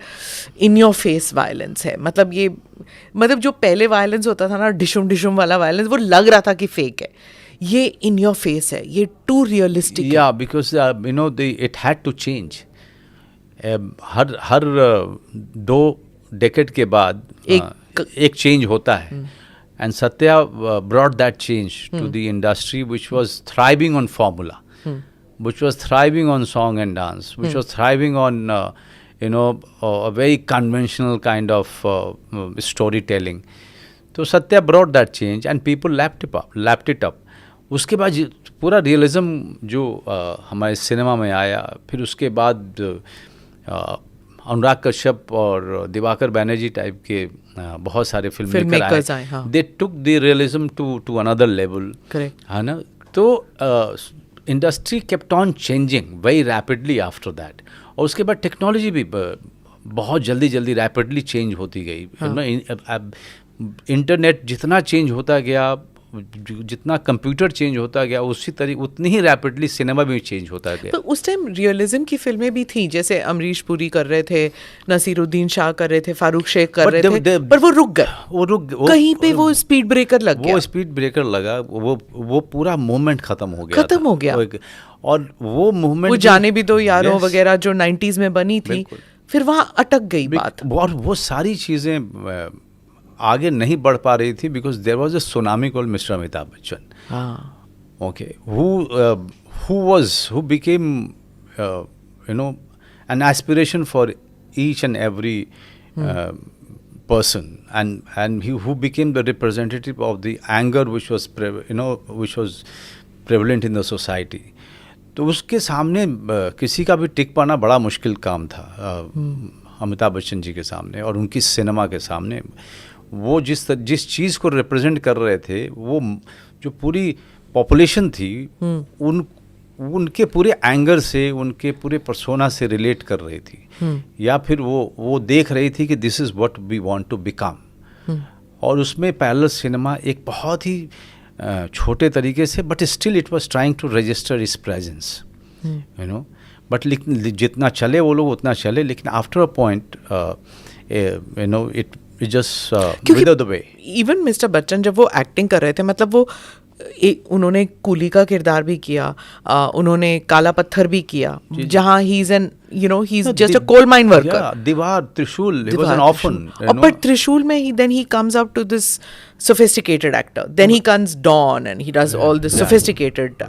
इन योर फेस वायलेंस है. मतलब जो पहले वायलेंस होता था ना, डिशुम वाला वायलेंस, वो लग रहा था कि फेक है. ये इन योर फेस है, ये too realistic. Yeah, because it had to change. हर 2 decade के बाद एक चेंज होता है. And Satya brought that change to the industry, which was thriving on formula, which was thriving on song and dance, which was thriving on, a very conventional kind of storytelling. So Satya brought that change, and people lapped it up. उसके बाद पूरा realism जो हमारे cinema में आया, फिर उसके बाद अनुराग कश्यप और दिवाकर बैनर्जी टाइप के बहुत सारे फिल्म मेकर आए. They took the realism to another level, है ना. तो industry kept on changing very rapidly after that. और उसके बाद टेक्नोलॉजी भी बहुत जल्दी रैपिडली चेंज होती गई. इंटरनेट जितना चेंज होता गया, जितना कंप्यूटर चेंज होता गया, उतनी ही रैपिडली सिनेमा भी चेंज होता गया. तो उस टाइम रियलिज्म की फिल्में भी थी, जैसे अमरीश पुरी कर रहे थे, नसीरुद्दीन शाह कर रहे थे, फारूक शेख कर रहे थे, पर वो रुक गए. कहीं पे वो स्पीड ब्रेकर लग गया. वो स्पीड ब्रेकर लगा, वो पूरा मूवमेंट खत्म हो गया. और वो मूवमेंट, वो जाने भी दो यारों वगैरह जो 90s में बनी थी, फिर वहाँ अटक गई बात. और वो सारी चीजें आगे नहीं बढ़ पा रही थी, because there was a tsunami called mister Amitabh Bachchan. Okay, who became an aspiration for each and every person, and who became the representative of the anger which was prevalent in the society. तो उसके सामने किसी का भी टिक पाना बड़ा मुश्किल काम था, अमिताभ बच्चन जी के सामने और उनकी सिनेमा के सामने. वो जिस चीज़ को रिप्रेजेंट कर रहे थे, वो जो पूरी पॉपुलेशन थी, उनके पूरे एंगर से, उनके पूरे पर्सोना से रिलेट कर रही थी. या फिर वो देख रही थी कि this is what we want to become. और उसमें पैरेलल सिनेमा एक बहुत ही छोटे तरीके से, but still it was trying to register its presence, but जितना चले वो लोग उतना चले, लेकिन after a point it just withered away. Even Mr. Bachchan जब वो एक्टिंग कर रहे थे, मतलब वो उन्होंने कूली का किरदार भी किया, उन्होंने काला पत्थर भी किया, जहाँ he's just a coal mine worker. Yeah, दीवार, त्रिशूल, he was an orphan. But त्रिशूल में then he comes up to this sophisticated actor. Then he comes Dawn and he does all this sophisticated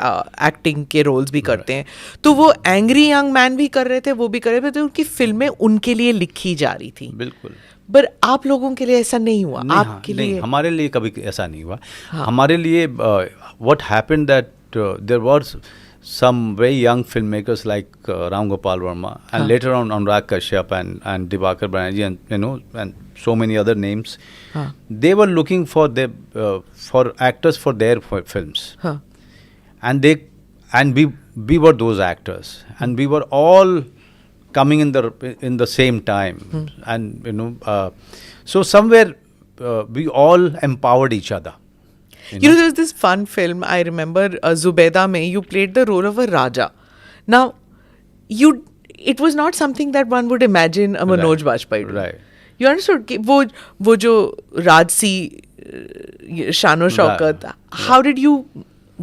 acting के roles भी करते हैं. तो वो angry young man भी कर रहे थे, वो भी कर रहे थे, तो उनकी फिल्में उनके लिए लिखी जा रही थी. बिल्कुल. पर आप लोगों के लिए ऐसा नहीं हुआ. आपके लिए नहीं, हमारे लिए कभी ऐसा नहीं हुआ. हमारे लिए what happened that there was some very young filmmakers like Ram Gopal Verma and later on Anurag Kashyap and Divakar Banerjee and so many other names. They were looking for actors for their films. And we were those actors, and we were all coming in the same time, and so somewhere we all empowered each other. There's this fun film I remember, Zubeda mein you played the role of a Raja. Now it was not something that one would imagine a Manoj Bajpayee doing. Right. You understood कि वो जो राजसी शानो Shaukat, how did you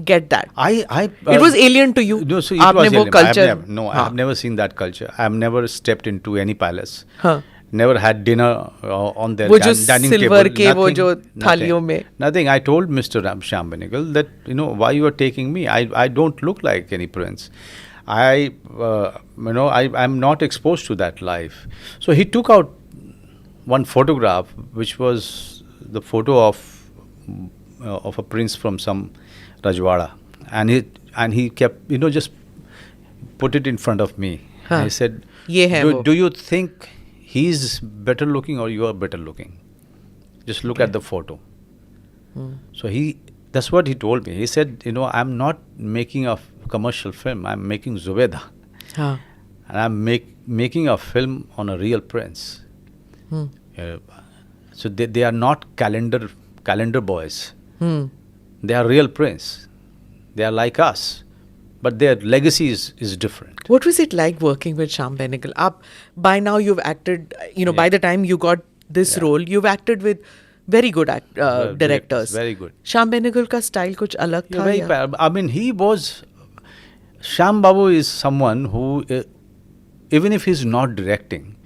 get that? It was alien to you. No, so it आपने was वो alien. culture. I have never seen that culture. I have never stepped into any palace. Never had dinner on their वो जो dining silver table. के वो जो थालियों में. Nothing. I told Mr. Shyam Benegal that why you are taking me? I don't look like any prince. I'm not exposed to that life. So he took out one photograph, which was the photo of a prince from some Rajwada, and he kept, just put it in front of me. हाँ. And he said, ये है वो. do you think he's better looking or you are better looking? Just look at the photo. So that's what he told me. He said, I'm not making a commercial film. I'm making Zubeda. हाँ. And I'm making a film on a real prince. So they are not calendar boys. They are real prince. They are like us. But their legacy is different. What was it like working with Shyam Benegal? By now you've acted, by the time you got this role, you've acted with very good directors. Very good. Shyam Benegal ka style kuch alag tha? Ya? I mean, Shyam Babu is someone who, even if he's not directing,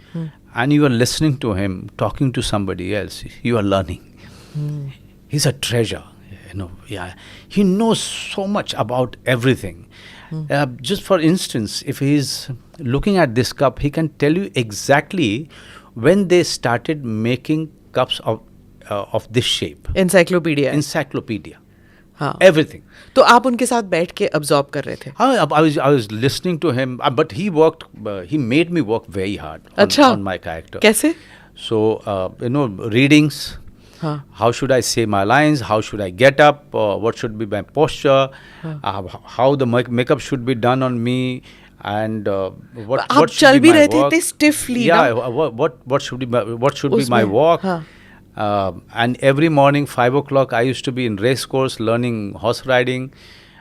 and you are listening to him talking to somebody else, you are learning. He's a treasure. He knows so much about everything. Just for instance, if he's looking at this cup, he can tell you exactly when they started making cups of this shape. Encyclopedia. हाँ. Everything. तो आप उनके साथ बैठ के absorb कर रहे थे? I was listening to him, but he made me work very hard on my character. कैसे? So, readings. How should I say my lines? How should I get up? What should be my posture? How the makeup should be done on me? And what should be my walk? Stiffly. Yeah. What should be my walk? And every morning 5 o'clock I used to be in race course learning horse riding.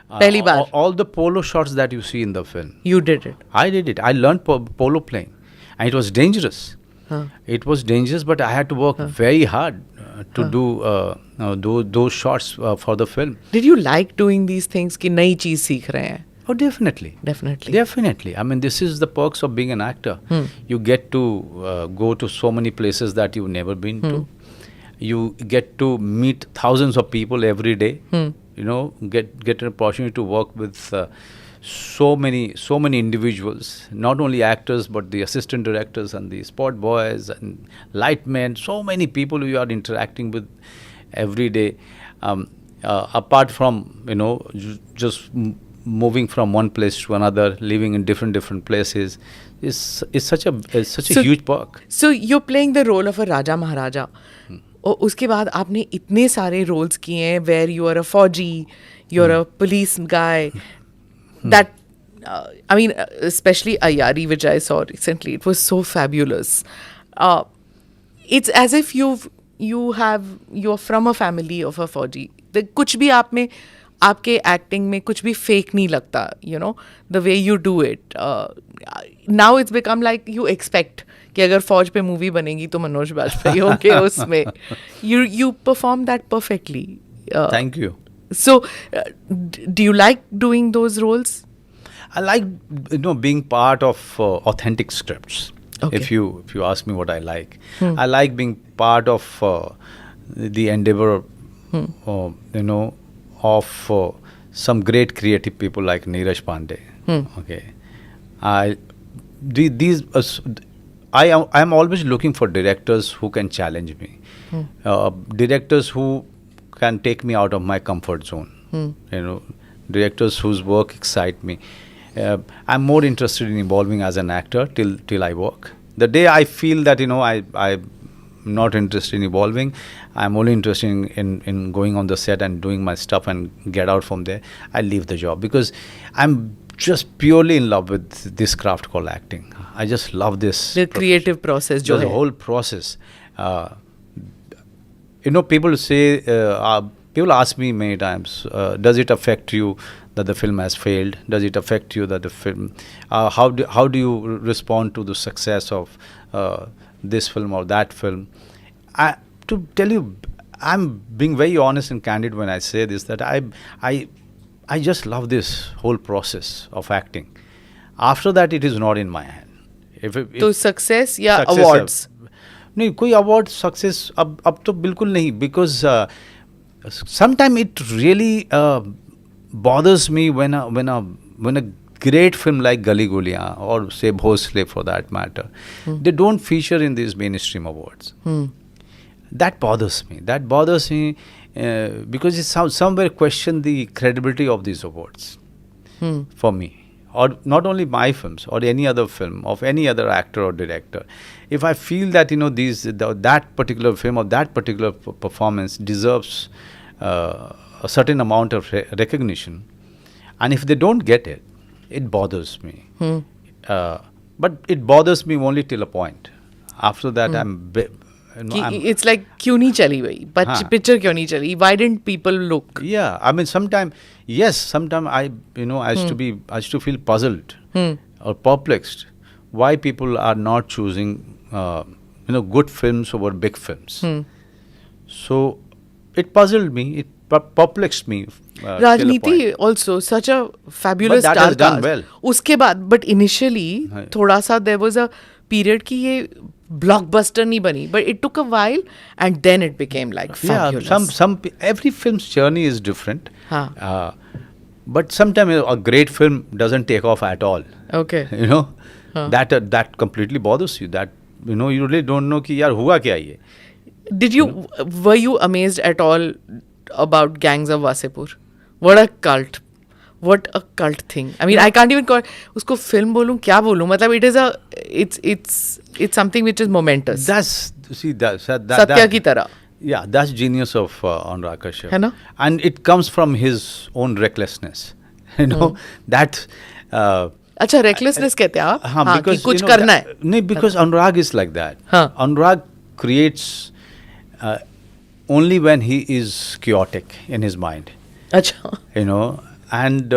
Pehli baar. All the polo shots that you see in the film. You did it. I did it. I learned polo playing, and it was dangerous. It was dangerous, but I had to work very hard to do those shots for the film. Did you like doing these things कि नई चीज सीख रहे हैं? Oh, definitely. Definitely. I mean, this is the perks of being an actor. You get to go to so many places that you've never been to. You get to meet thousands of people every day. Get an opportunity to work with so many individuals, not only actors but the assistant directors and the spot boys and lightmen. So many people you are interacting with every day. Apart from just moving from one place to another, living in different places, is such a huge perk. So you're playing the role of a Raja Maharaja. और उसके बाद आपने इतने सारे roles किए हैं where you are a फौजी, you're a police guy. That I mean, especially Ayari, which I saw recently, it was so fabulous. It's as if you're from a family of a फौजी. कुछ भी आप में आपके acting में कुछ भी फेक नहीं लगता, the way you do it. Now it's become like you expect कि अगर फौज पे मूवी बनेगी तो मनोज बाजपेयी होंगे उसमें. You perform that perfectly. Thank you. So, do you like doing those roles? I like being part of authentic scripts. Okay. If you ask me what I like, I like being part of the endeavor, of some great creative people like Neeraj Pandey. Okay, I am always looking for directors who can challenge me, directors who can take me out of my comfort zone. Directors whose work excite me. I'm more interested in evolving as an actor till I work. The day I feel that I'm not interested in evolving, I'm only interested in going on the set and doing my stuff and get out from there, I leave the job, because I'm just purely in love with this craft called acting. I just love this. The creative process. The whole process. People say, people ask me many times, does it affect you that the film has failed? Does it affect you that the film, how do you respond to the success of this film or that film? To tell you, I'm being very honest and candid when I say this, that I just love this whole process of acting. After that, it is not in my hand. तो success या awards? नहीं, कोई award success अब तो बिल्कुल नहीं, because sometimes it really bothers me when a great film like Gali Guliyan or say Bhosle for that matter, they don't feature in these mainstream awards. That bothers me. That bothers me because it somewhere question the credibility of these awards for me. Or not only my films or any other film of any other actor or director. If I feel that that particular film or that particular performance deserves a certain amount of recognition, and if they don't get it, it bothers me. But it bothers me only till a point. After that, it's like क्यों नहीं चली भाई, picture क्यों नहीं चली? Why didn't people look? Yeah, I mean sometimes I used to feel puzzled or perplexed why people are not choosing good films over big films. So it puzzled me, it perplexed me. Rajniti also such a fabulous But that star has done cast. well. उसके बाद but initially थोड़ा सा there was a period कि ये blockbuster नहीं बनी, but it took a while and then it became like fabulous. Yeah, every film's journey is different. But sometimes a great film doesn't take off at all. Okay. That completely bothers you. That you really don't know कि यार हुआ क्या ये. Were you amazed at all about Gangs of Wasipur? What a cult thing. I mean, I can't even call उसको film बोलूं क्या बोलूं, मतलब it's something which is momentous. Satya की तरह. Yeah, that's genius of Anurag Kashyap. है ना? And it comes from his own recklessness. That अच्छा, recklessness कहते हैं आप? हाँ, कि because कुछ करना है. नहीं, because Anurag is like that. हाँ. Anurag creates only when he is chaotic in his mind. अच्छा. And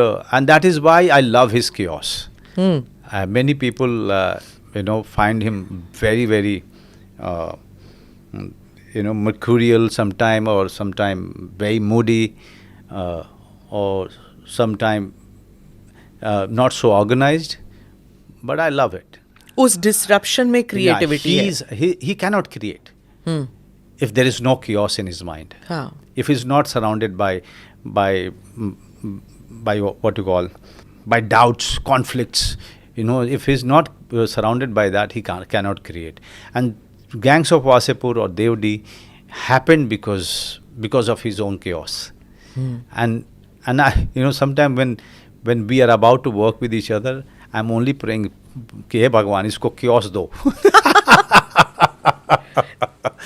that is why I love his chaos. Many people find him very, very mercurial sometime, or sometime very moody, or sometime not so organized, but I love it. उस disruption में creativity है. He cannot create if there is no chaos in his mind. हाँ. If he's not surrounded by what you call by doubts, conflicts, if he's not surrounded by that, he cannot create. And Gangs of Wasipur or Devdi happened because of his own chaos. And I, sometimes when we are about to work with each other, I'm only praying कि हे भगवान इसको chaos दो.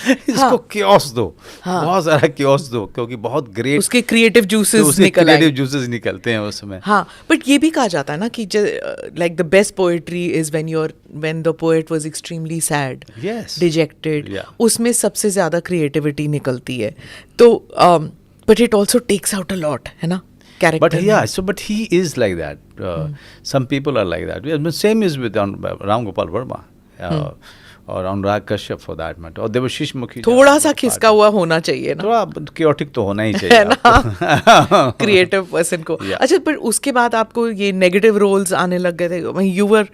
इसको chaos दो, बहुत सारा chaos दो, क्योंकि बहुत great उसके creative juices निकलते हैं उसमें. हाँ, but ये भी कहा जाता है ना कि like the best poetry is when the poet was extremely sad, yes, dejected. Yeah. उसमें सबसे ज़्यादा creativity निकलती है. तो but it also takes out a lot, है ना? Character. But he is like that. Some people are like that. Same is with Ram Gopal Verma. और Anurag Kashyap for that matter, और देवशीष मुखी. थोड़ा सा खिसका हुआ होना चाहिए ना, थोड़ा chaotic तो होना ही चाहिए ना क्रिएटिव पर्सन को. अच्छा, पर उसके बाद आपको ये नेगेटिव रोल्स आने लग गए थे. You were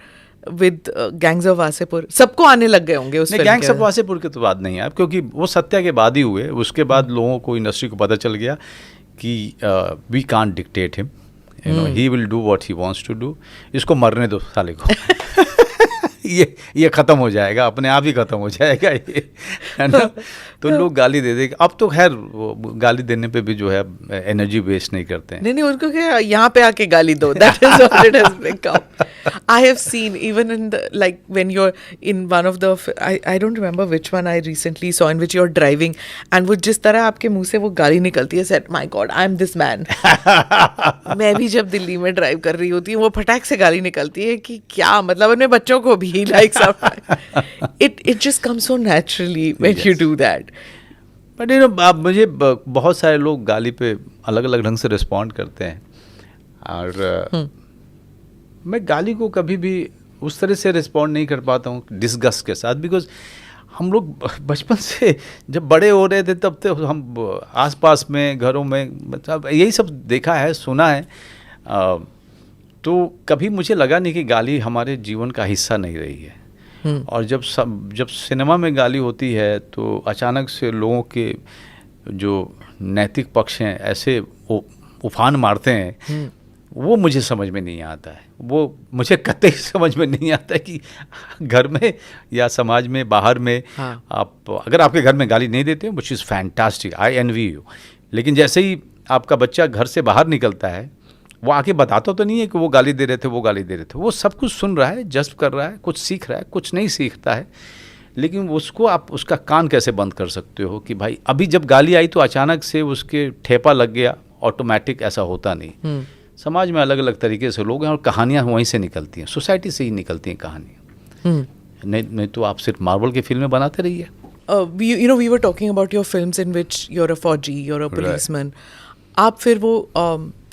with gangs of Wasseypur, सबको आने लग गए होंगे उस फिल्म के. गैंग्स ऑफ वासेपुर के तो बात नहीं है, क्योंकि वो सत्या के बाद ही हुए. उसके बाद लोगों को, इंडस्ट्री को पता चल गया कि we can't dictate him, he will do what he wants to do. इसको मरने दो साले को. ये खत्म हो जाएगा, अपने आप ही खत्म हो जाएगा ये, है ना. तो लोग गाली दे देंगे. अब तो खैर गाली देने पे भी जो है एनर्जी वेस्ट नहीं करते हैं. नहीं, उनको क्या यहाँ पे आके गाली दो. That is what it has become. I have seen even in the when you're in one of the I don't remember which one I recently saw, in which you're driving and वो जिस तरह आपके मुंह से वो गाली निकलती है, said my God I am this man. मैं भी जब दिल्ली में ड्राइव कर रही होती हूँ, वो फटाक से गाली निकलती है कि क्या मतलब, अपने बच्चों को भी like it just comes so naturally when you do that. But मुझे बहुत सारे लोग गाली पे अलग अलग ढंग से रिस्पॉन्ड करते हैं, और मैं गाली को कभी भी उस तरह से रिस्पॉन्ड नहीं कर पाता हूँ डिस्गस्ट के साथ. बिकॉज हम लोग बचपन से जब बड़े हो रहे थे तब तो हम आसपास में घरों में मतलब यही सब देखा है, सुना है. तो कभी मुझे लगा नहीं कि गाली हमारे जीवन का हिस्सा नहीं रही है. और जब सिनेमा में गाली होती है तो अचानक से लोगों के जो नैतिक पक्ष हैं ऐसे उफान मारते हैं वो मुझे समझ में नहीं आता है। वो मुझे कतई समझ में नहीं आता है कि घर में या समाज में, बाहर में, हाँ। आप अगर आपके घर में गाली नहीं देते हो, which is fantastic, I envy you, लेकिन जैसे ही आपका बच्चा घर से बाहर निकलता है, वो आके बताता तो नहीं है कि वो गाली दे रहे थे, वो गाली दे रहे थे। वो सब कुछ सुन रहा है, जज्ब कर रहा है, कुछ सीख रहा है, कुछ नहीं सीखता है। लेकिन उसको आप उसका कान कैसे बंद कर सकते हो कि भाई अभी जब गाली आई तो अचानक से उसके ठेपा लग गया, ऑटोमेटिक ऐसा होता नहीं। समाज में अलग अलग तरीके से लोग हैं और कहानियाँ वहीं से निकलती हैं, सोसाइटी से ही निकलती हैं कहानियाँ। नहीं तो आप सिर्फ मार्वल की फिल्में बनाते रहिए। We were talking about your films in which you're a Fauji, you're a policeman. आप फिर वो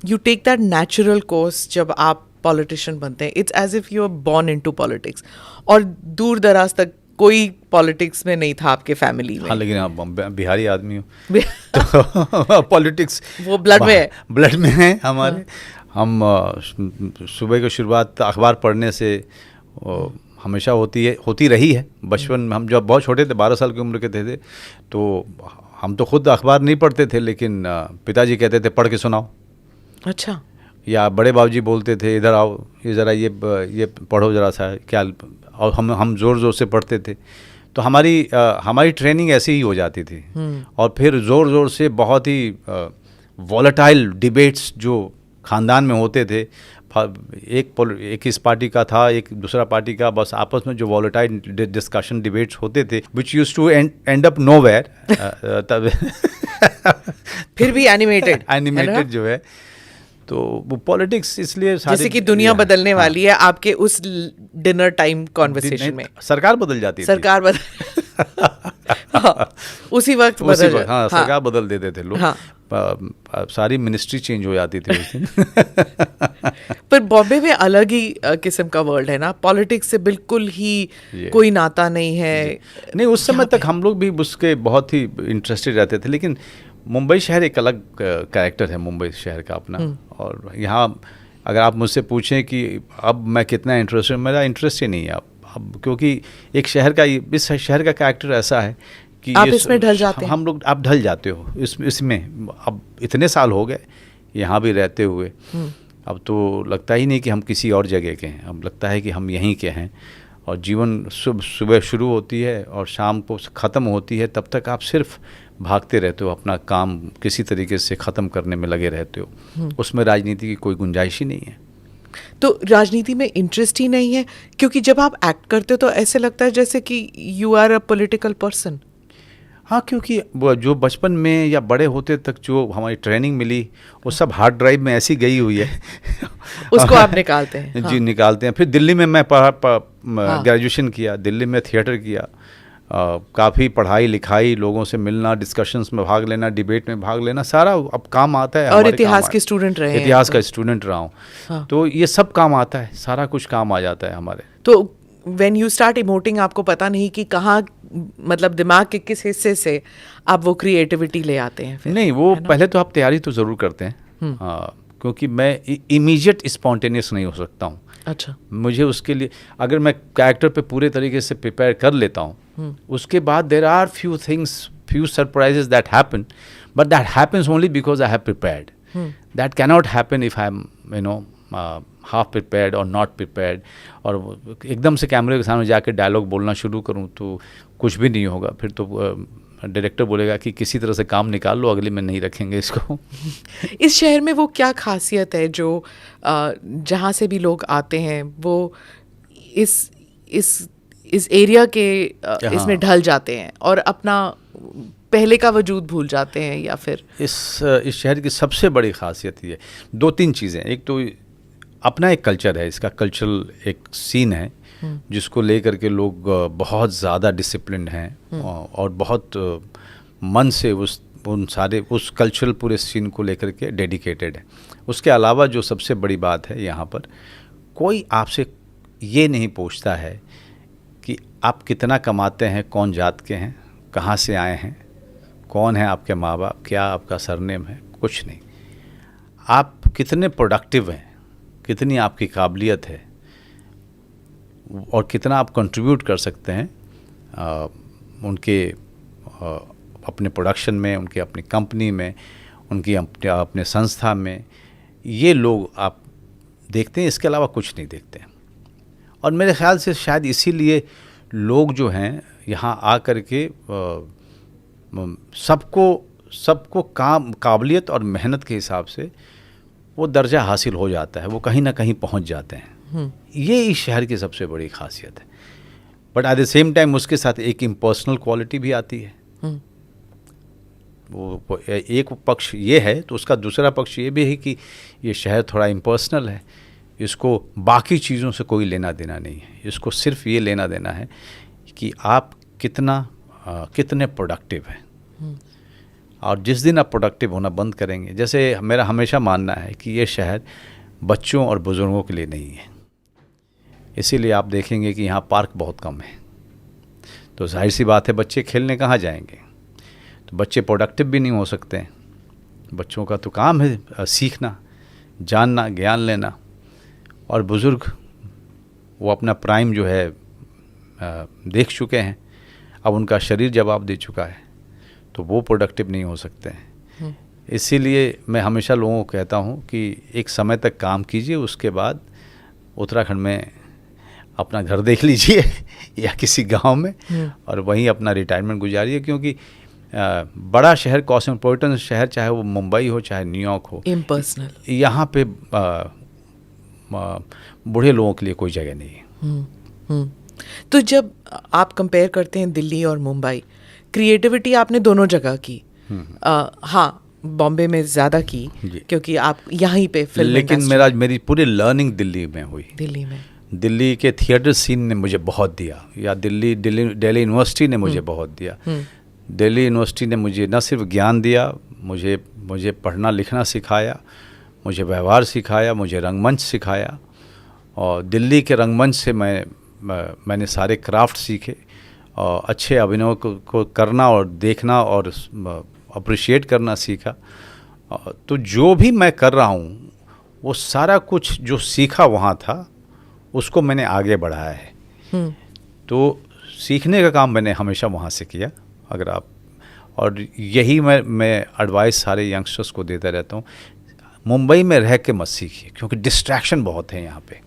you take that natural course जब आप politician बनते हैं. It's as if you're born into politics. और दूर दराज तक कोई पॉलिटिक्स में नहीं था आपके फैमिली में। हाँ, लेकिन आप बिहारी आदमी हो तो पॉलिटिक्स वो ब्लड में है। ब्लड में है हमारे। हम सुबह की शुरुआत अखबार पढ़ने से हमेशा होती रही है। बचपन में हम जब बहुत छोटे थे, 12 साल की उम्र के थे, तो हम तो खुद अखबार नहीं पढ़ते थे, लेकिन पिताजी कहते थे पढ़ के सुनाओ। अच्छा। या बड़े बाबूजी बोलते थे इधर आओ, ये ज़रा ये पढ़ो ज़रा सा क्या, और हम ज़ोर ज़ोर से पढ़ते थे। तो हमारी ट्रेनिंग ऐसी ही हो जाती थी। और फिर ज़ोर ज़ोर से बहुत ही वॉलेटाइल डिबेट्स जो ख़ानदान में होते थे, एक इस पार्टी का था, एक दूसरा पार्टी का, बस आपस में जो वॉलेटाइल डिस्कशन डिबेट्स होते थे, which used to end up nowhere. तब फिर भी एनिमेटेड जो है, तो वो पॉलिटिक्स इसलिए जैसे कि दुनिया बदलने वाली है आपके उस डिनर टाइम कॉन्वर्सेशन में। सरकार बदल जाती थी। सरकार उसी वक्त बदल, हाँ, सरकार बदल देते थे लोग। हाँ। सारी मिनिस्ट्री चेंज हो जाती थी उस दिन। पर बॉम्बे में अलग ही किस्म का वर्ल्ड है ना, पॉलिटिक्स से बिल्कुल ही कोई नाता नहीं है। नहीं, उस समय तक हम लोग भी उसके बहुत ही इंटरेस्टेड रहते थे, लेकिन मुंबई शहर एक अलग कैरेक्टर है मुंबई शहर का अपना। और यहाँ अगर आप मुझसे पूछें कि अब मैं कितना इंटरेस्टेड, मेरा इंटरेस्ट ही नहीं है अब, क्योंकि एक शहर का, इस शहर का कैरेक्टर ऐसा है कि आप इसमें ढल जाते हैं। हम लोग, आप ढल जाते हो इसमें। अब इतने साल हो गए यहाँ भी रहते हुए, अब तो लगता ही नहीं कि हम किसी और जगह के हैं, अब लगता है कि हम यहीं के हैं। और जीवन सुबह शुरू होती है और शाम को ख़त्म होती है, तब तक आप सिर्फ भागते रहते हो, अपना काम किसी तरीके से ख़त्म करने में लगे रहते हो। उसमें राजनीति की कोई गुंजाइश ही नहीं है। तो राजनीति में इंटरेस्ट ही नहीं है, क्योंकि जब आप एक्ट करते हो तो ऐसे लगता है जैसे कि you are a political person. हाँ, क्योंकि जो बचपन में या बड़े होते तक जो हमारी ट्रेनिंग मिली, वो सब हार्ड ड्राइव में ऐसी गई हुई है। उसको आप निकालते हैं। जी, निकालते हैं। फिर दिल्ली में मैं ग्रेजुएशन किया, दिल्ली में थिएटर किया, काफ़ी पढ़ाई लिखाई, लोगों से मिलना, डिस्कशंस में भाग लेना, डिबेट में भाग लेना, सारा अब काम आता है। और इतिहास के स्टूडेंट रहे हैं, इतिहास का स्टूडेंट रहा हूँ। हाँ। तो ये सब काम आता है, सारा कुछ काम आ जाता है हमारे। तो व्हेन यू स्टार्ट इमोटिंग, आपको पता नहीं कि कहाँ, मतलब दिमाग के किस हिस्से से आप वो क्रिएटिविटी ले आते हैं फिर? नहीं, वो पहले तो आप तैयारी तो ज़रूर करते हैं, क्योंकि मैं इमीडिएट स्पॉन्टेनियस नहीं हो सकता हूँ। अच्छा। मुझे उसके लिए, अगर मैं कैरेक्टर पे पूरे तरीके से प्रिपेयर कर लेता हूँ, उसके बाद there are few surprises that happen, but that happens only because I have prepared. That cannot happen if I'm half prepared or not prepared. और एकदम से कैमरे के सामने जाके डायलॉग बोलना शुरू करूँ तो कुछ भी नहीं होगा। फिर तो डायरेक्टर बोलेगा कि किसी तरह से काम निकाल लो, अगले में नहीं रखेंगे इसको। इस शहर में वो क्या खासियत है जो जहाँ से भी लोग आते हैं वो इस एरिया के इसमें ढल जाते हैं और अपना पहले का वजूद भूल जाते हैं? या फिर इस शहर की सबसे बड़ी खासियत ये 2-3 चीज़ें। एक तो अपना एक कल्चर है, इसका कल्चरल एक सीन है जिसको लेकर के लोग बहुत ज़्यादा डिसिप्लिन्ड हैं और बहुत मन से उस कल्चरल पूरे सीन को लेकर के डेडिकेटेड है। उसके अलावा जो सबसे बड़ी बात है, यहाँ पर कोई आपसे ये नहीं पूछता है कि आप कितना कमाते हैं, कौन जात के हैं, कहाँ से आए हैं, कौन है आपके माँ बाप, क्या आपका सरनेम है, कुछ नहीं। आप कितने प्रोडक्टिव हैं, कितनी आपकी काबिलियत है और कितना आप कंट्रीब्यूट कर सकते हैं उनके अपने प्रोडक्शन में, उनके अपनी कंपनी में, उनकी अपने संस्था में, ये लोग देखते हैं, इसके अलावा कुछ नहीं देखते हैं। और मेरे ख्याल से शायद इसीलिए लोग जो हैं यहाँ आ कर के सबको काबिलियत और मेहनत के हिसाब से वो दर्जा हासिल हो जाता है, वो कहीं ना कहीं पहुँच जाते हैं। ये इस शहर की सबसे बड़ी खासियत है। But at the same time उसके साथ एक इम्पर्सनल क्वालिटी भी आती है। वो एक पक्ष ये है, तो उसका दूसरा पक्ष ये भी है कि ये शहर थोड़ा इम्पर्सनल है। इसको बाकी चीज़ों से कोई लेना देना नहीं है। इसको सिर्फ ये लेना देना है कि आप कितने प्रोडक्टिव हैं। और जिस दिन आप प्रोडक्टिव होना बंद करेंगे, जैसे मेरा हमेशा मानना है कि ये शहर बच्चों और बुज़ुर्गों के लिए नहीं है। इसीलिए आप देखेंगे कि यहाँ पार्क बहुत कम है। तो जाहिर सी बात है, बच्चे खेलने कहाँ जाएंगे? तो बच्चे प्रोडक्टिव भी नहीं हो सकते हैं। बच्चों का तो काम है सीखना, जानना, ज्ञान लेना। और बुज़ुर्ग वो अपना प्राइम जो है देख चुके हैं, अब उनका शरीर जवाब दे चुका है, तो वो प्रोडक्टिव नहीं हो सकते हैं। इसीलिए मैं हमेशा लोगों को कहता हूँ कि एक समय तक काम कीजिए, उसके बाद उत्तराखंड में अपना घर देख लीजिए या किसी गांव में, और वहीं अपना रिटायरमेंट गुजारिए। क्योंकि बड़ा शहर, कॉस्मोपॉलिटन शहर, चाहे वो मुंबई हो चाहे न्यूयॉर्क हो, इम्पर्सनल, यहाँ पे बूढ़े लोगों के लिए कोई जगह नहीं है। तो जब आप कंपेयर करते हैं दिल्ली और मुंबई, क्रिएटिविटी आपने दोनों जगह की। हाँ, बॉम्बे में ज़्यादा की क्योंकि आप यहीं पे फिल्म, लेकिन मेरी पूरी लर्निंग दिल्ली में हुई। दिल्ली के थिएटर सीन ने मुझे बहुत दिया, या दिल्ली यूनिवर्सिटी ने मुझे बहुत दिया। दिल्ली यूनिवर्सिटी ने मुझे न सिर्फ ज्ञान दिया, मुझे पढ़ना लिखना सिखाया, मुझे व्यवहार सिखाया, मुझे रंगमंच सिखाया। और दिल्ली के रंगमंच से मैंने सारे क्राफ्ट सीखे, और अच्छे अभिनय को करना और देखना और अप्रिशिएट करना सीखा। तो जो भी मैं कर रहा हूँ, वो सारा कुछ जो सीखा वहाँ था, उसको मैंने आगे बढ़ाया है। तो सीखने का काम मैंने हमेशा वहाँ से किया। अगर आप, और यही मैं एडवाइस सारे यंगस्टर्स को देता रहता हूँ, मुंबई में रह के मत सीखिए, क्योंकि डिस्ट्रैक्शन बहुत है यहाँ पे।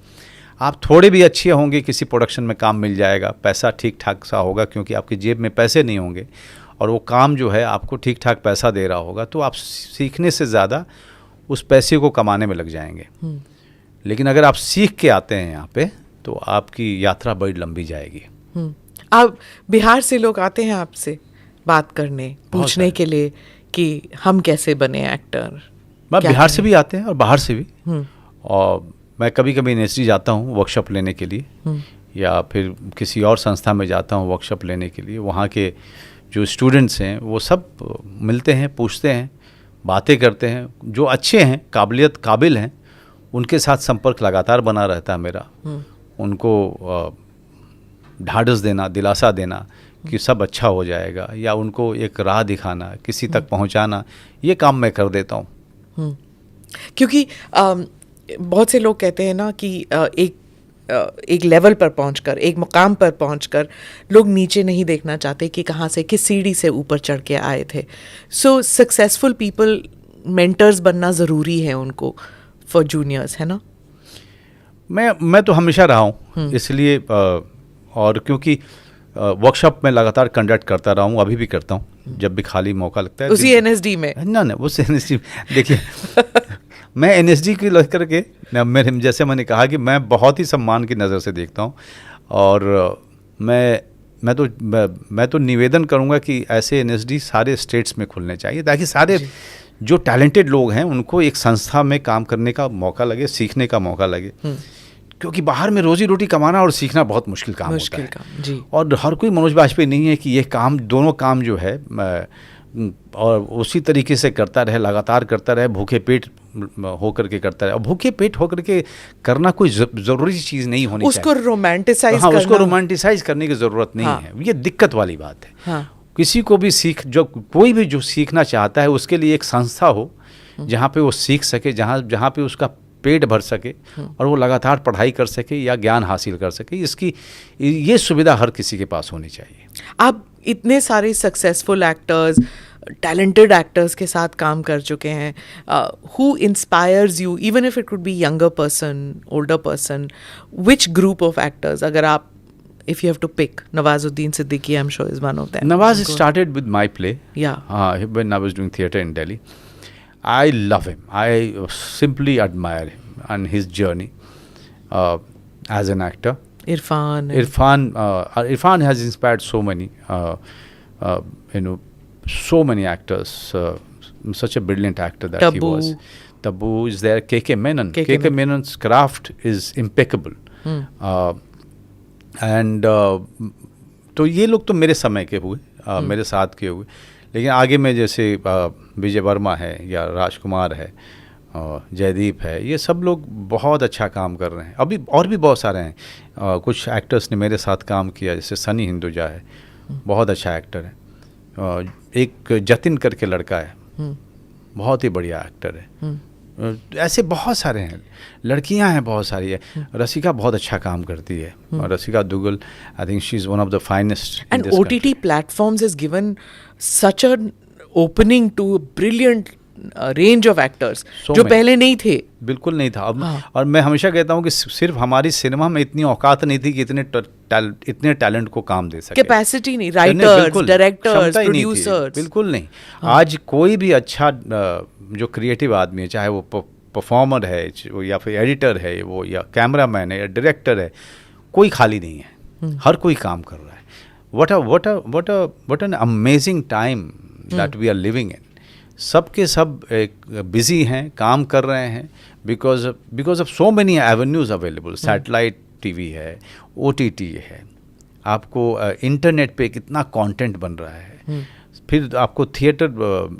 आप थोड़े भी अच्छे होंगे, किसी प्रोडक्शन में काम मिल जाएगा, पैसा ठीक ठाक सा होगा, क्योंकि आपकी जेब में पैसे नहीं होंगे, और वो काम जो है आपको ठीक ठाक पैसा दे रहा होगा, तो आप सीखने से ज़्यादा उस पैसे को कमाने में लग जाएंगे। लेकिन अगर आप सीख के आते हैं यहाँ पे, तो आपकी यात्रा बड़ी लंबी जाएगी। आप बिहार से लोग आते हैं आपसे बात करने, पूछने के लिए कि हम कैसे बने एक्टर? मैं बिहार से भी आते हैं और बाहर से भी। और मैं कभी कभी एनएसडी जाता हूँ वर्कशॉप लेने के लिए, या फिर किसी और संस्था में जाता हूँ वर्कशॉप लेने के लिए। वहाँ के जो स्टूडेंट्स हैं वो सब मिलते हैं, पूछते हैं, बातें करते हैं। जो अच्छे हैं, काबिल हैं, उनके साथ संपर्क लगातार बना रहता है मेरा। उनको ढाढ़स देना, दिलासा देना कि सब अच्छा हो जाएगा, या उनको एक राह दिखाना, किसी तक पहुंचाना, ये काम मैं कर देता हूँ। क्योंकि बहुत से लोग कहते हैं ना कि एक लेवल पर पहुंचकर, एक मुकाम पर पहुंचकर लोग नीचे नहीं देखना चाहते कि कहाँ से, किस सीढ़ी से ऊपर चढ़ के आए थे। सो सक्सेसफुल पीपल, मेंटर्स बनना ज़रूरी है उनको फॉर जूनियर्स, है ना? मैं तो हमेशा रहा हूँ, इसलिए और क्योंकि वर्कशॉप में लगातार कंडक्ट करता रहा हूँ, अभी भी करता हूँ जब भी खाली मौका लगता है। उसी एनएसडी में? ना, उस एनएसडी देखिए मैं एनएसडी की लेकर के, मेरे जैसे मैंने कहा कि मैं बहुत ही सम्मान की नज़र से देखता हूँ। और मैं तो निवेदन करूँगा कि ऐसे एनएसडी सारे स्टेट्स में खुलने चाहिए, ताकि सारे जो टैलेंटेड लोग हैं उनको एक संस्था में काम करने का मौका लगे, सीखने का मौका लगे। क्योंकि बाहर में रोजी रोटी कमाना और सीखना बहुत मुश्किल काम होता है। जी। और हर कोई मनोज बाजपेयी नहीं है कि ये काम, दोनों काम जो है और उसी तरीके से करता रहे, लगातार करता रहे, भूखे पेट होकर के करता रहे। और भूखे पेट होकर के करना कोई ज़रूरी चीज़ नहीं होनी चाहिए। उसको रोमांटिसाइज करना, उसको रोमांटिसाइज करने की ज़रूरत नहीं है। ये दिक्कत वाली बात है। किसी को भी कोई भी जो सीखना चाहता है, उसके लिए एक संस्था हो जहाँ पे वो सीख सके, जहाँ पे उसका पेट भर सके और वो लगातार पढ़ाई कर सके या ज्ञान हासिल कर सके। ये सुविधा हर किसी के पास होनी चाहिए। आप इतने सारे सक्सेसफुल एक्टर्स, टैलेंटेड एक्टर्स के साथ काम कर चुके हैं. Who inspires you, even if it could be younger person, older person, which group of actors, अगर आप, if you have to pick? Nawazuddin Siddiqui, I'm sure, is one of them. Nawaz started with my play. Yeah. When I was doing theatre in Delhi. I love him. I simply admire him and his journey as an actor. Irfan has inspired so many, so many actors. Such a brilliant actor that he was. Tabu is there. KK Menon. KK Menon's craft is impeccable. And तो ये लोग तो मेरे समय के हुए, मेरे साथ के हुए. लेकिन आगे में जैसे विजय वर्मा है या राजकुमार है, जयदीप है, ये सब लोग बहुत अच्छा काम कर रहे हैं. अभी और भी बहुत सारे हैं. कुछ एक्टर्स ने मेरे साथ काम किया, जैसे सनी हिंदुजा है, बहुत अच्छा एक्टर है. एक जतिन करके लड़का है, बहुत ही बढ़िया एक्टर है. ऐसे बहुत सारे हैं. लड़कियां हैं बहुत सारी है. रसिका बहुत अच्छा काम करती है. Rasika Dugal, I think she is one of the finest. And OTT platforms has given such an opening to brilliant range of actors जो पहले नहीं थे. बिल्कुल नहीं था. और मैं हमेशा कहता हूँ कि सिर्फ हमारी सिनेमा में इतनी औकात नहीं थी कि इतने टैलेंट को काम दे सके. कैपेसिटी नहीं, राइटर्स, डायरेक्टर्स, प्रोड्यूसर्स, बिल्कुल नहीं. आज कोई भी अच्छा जो क्रिएटिव आदमी है, चाहे वो परफॉर्मर है या फिर एडिटर है, वो या कैमरामैन है या डायरेक्टर है, कोई खाली नहीं है. हर कोई काम कर रहा है. What an amazing time that we are living in. सब के सब एक बिजी हैं, काम कर रहे हैं, because of so many avenues available. Satellite TV है, OTT है, आपको इंटरनेट पे कितना कंटेंट बन रहा है, फिर आपको थिएटर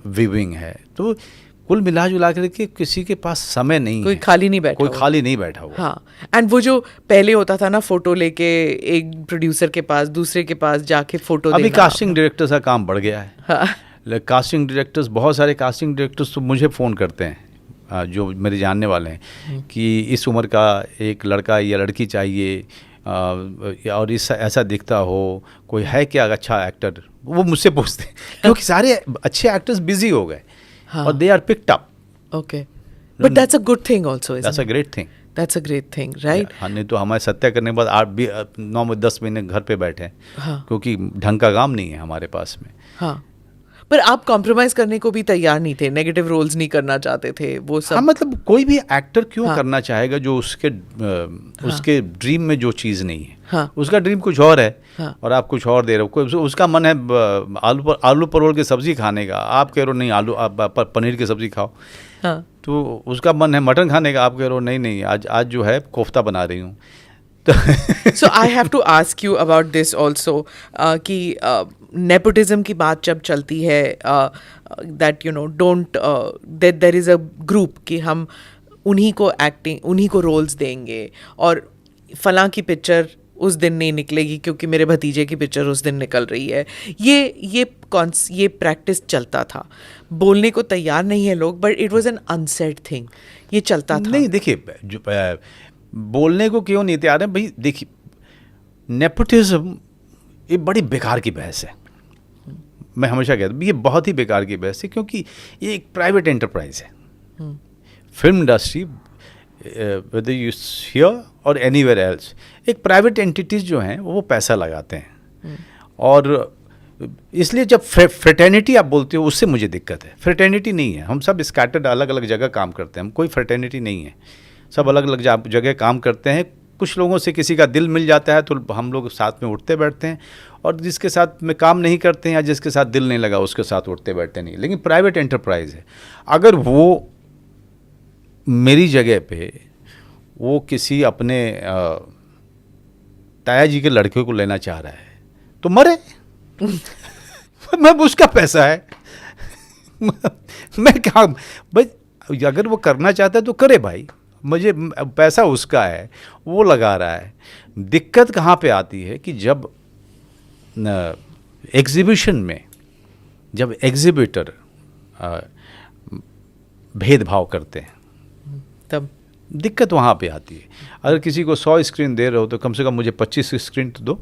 व्यूइंग है. तो कुल मिला जुला कर के किसी के पास समय नहीं है. कोई खाली नहीं बैठा हुआ. हाँ. एंड वो जो पहले होता था ना, फोटो लेके एक प्रोड्यूसर के पास, दूसरे के पास जाके फोटो देना. अभी कास्टिंग डायरेक्टर का काम बढ़ गया है. हाँ. कास्टिंग डायरेक्टर्स, बहुत सारे कास्टिंग डायरेक्टर्स तो मुझे फ़ोन करते हैं, जो मेरे जानने वाले हैं, कि इस उम्र का एक लड़का या लड़की चाहिए, और ऐसा दिखता हो, कोई है क्या अच्छा एक्टर. वो मुझसे पूछते हैं क्योंकि सारे अच्छे एक्टर्स बिजी हो गए. और they are picked up. Okay. But that's a good thing also, isn't it? That's a great thing. That's a great thing, right? हाँ, नहीं तो हमारे सत्या करने के बाद 9-10 महीने घर पे बैठे हैं. हाँ. क्योंकि ढंग का काम नहीं है हमारे पास में. हाँ. पर आप कॉम्प्रोमाइज करने को भी तैयार नहीं थे, नेगेटिव रोल्स नहीं करना चाहते थे, वो सब. हाँ, मतलब कोई भी एक्टर क्यों करना चाहेगा जो उसके ड्रीम में जो चीज़ नहीं है. हाँ. उसका ड्रीम कुछ और है. हाँ. और आप कुछ और दे रहे हो. उसका मन है आलू परवल की सब्जी खाने का, आप कह रहे हो नहीं आलू पनीर की सब्जी खाओ. हाँ. तो उसका मन है मटन खाने का, आप कह रहे हो नहीं आज जो है कोफ्ता बना रही हूँ. So I have to ask you about this also, कि nepotism की बात जब चलती है, that you know don't that there is a group कि हम उन्हीं को रोल्स देंगे, और फलां की पिक्चर उस दिन नहीं निकलेगी क्योंकि मेरे भतीजे की पिक्चर उस दिन निकल रही है. ये प्रैक्टिस चलता था. बोलने को तैयार नहीं है लोग, but it was an unsaid thing. ये चलता था. नहीं, देखिए, बोलने को क्यों नहीं तैयार है भाई. देखिए, नेपोटिज्म ये बड़ी बेकार की बहस है. मैं हमेशा कहता हूँ ये बहुत ही बेकार की बहस है, क्योंकि ये एक प्राइवेट एंटरप्राइज है. Film industry, whether you here or anywhere else, एक प्राइवेट एंटिटीज जो हैं वो पैसा लगाते हैं. और इसलिए जब फ्रेटर्निटी आप बोलते हो, उससे मुझे दिक्कत है. फ्रेटर्निटी नहीं है. हम सब स्कैटर्ड अलग अलग जगह काम करते हैं. हम कोई फ्रेटर्निटी नहीं है. सब अलग अलग जगह काम करते हैं. कुछ लोगों से किसी का दिल मिल जाता है तो हम लोग साथ में उठते बैठते हैं, और जिसके साथ में काम नहीं करते हैं या जिसके साथ दिल नहीं लगा उसके साथ उठते बैठते नहीं. लेकिन प्राइवेट एंटरप्राइज है. अगर वो मेरी जगह पे वो किसी अपने ताया जी के लड़के को लेना चाह रहा है तो मरे. मैं उसका पैसा है. मैं क्या भाई, अगर वो करना चाहता है तो करे भाई. मुझे पैसा उसका है, वो लगा रहा है. दिक्कत कहाँ पे आती है कि जब एग्जीबिशन में जब एग्जीबिटर भेदभाव करते हैं तब दिक्कत वहाँ पे आती है. अगर किसी को 100 स्क्रीन दे रहे हो तो कम से कम मुझे 25 स्क्रीन तो दो.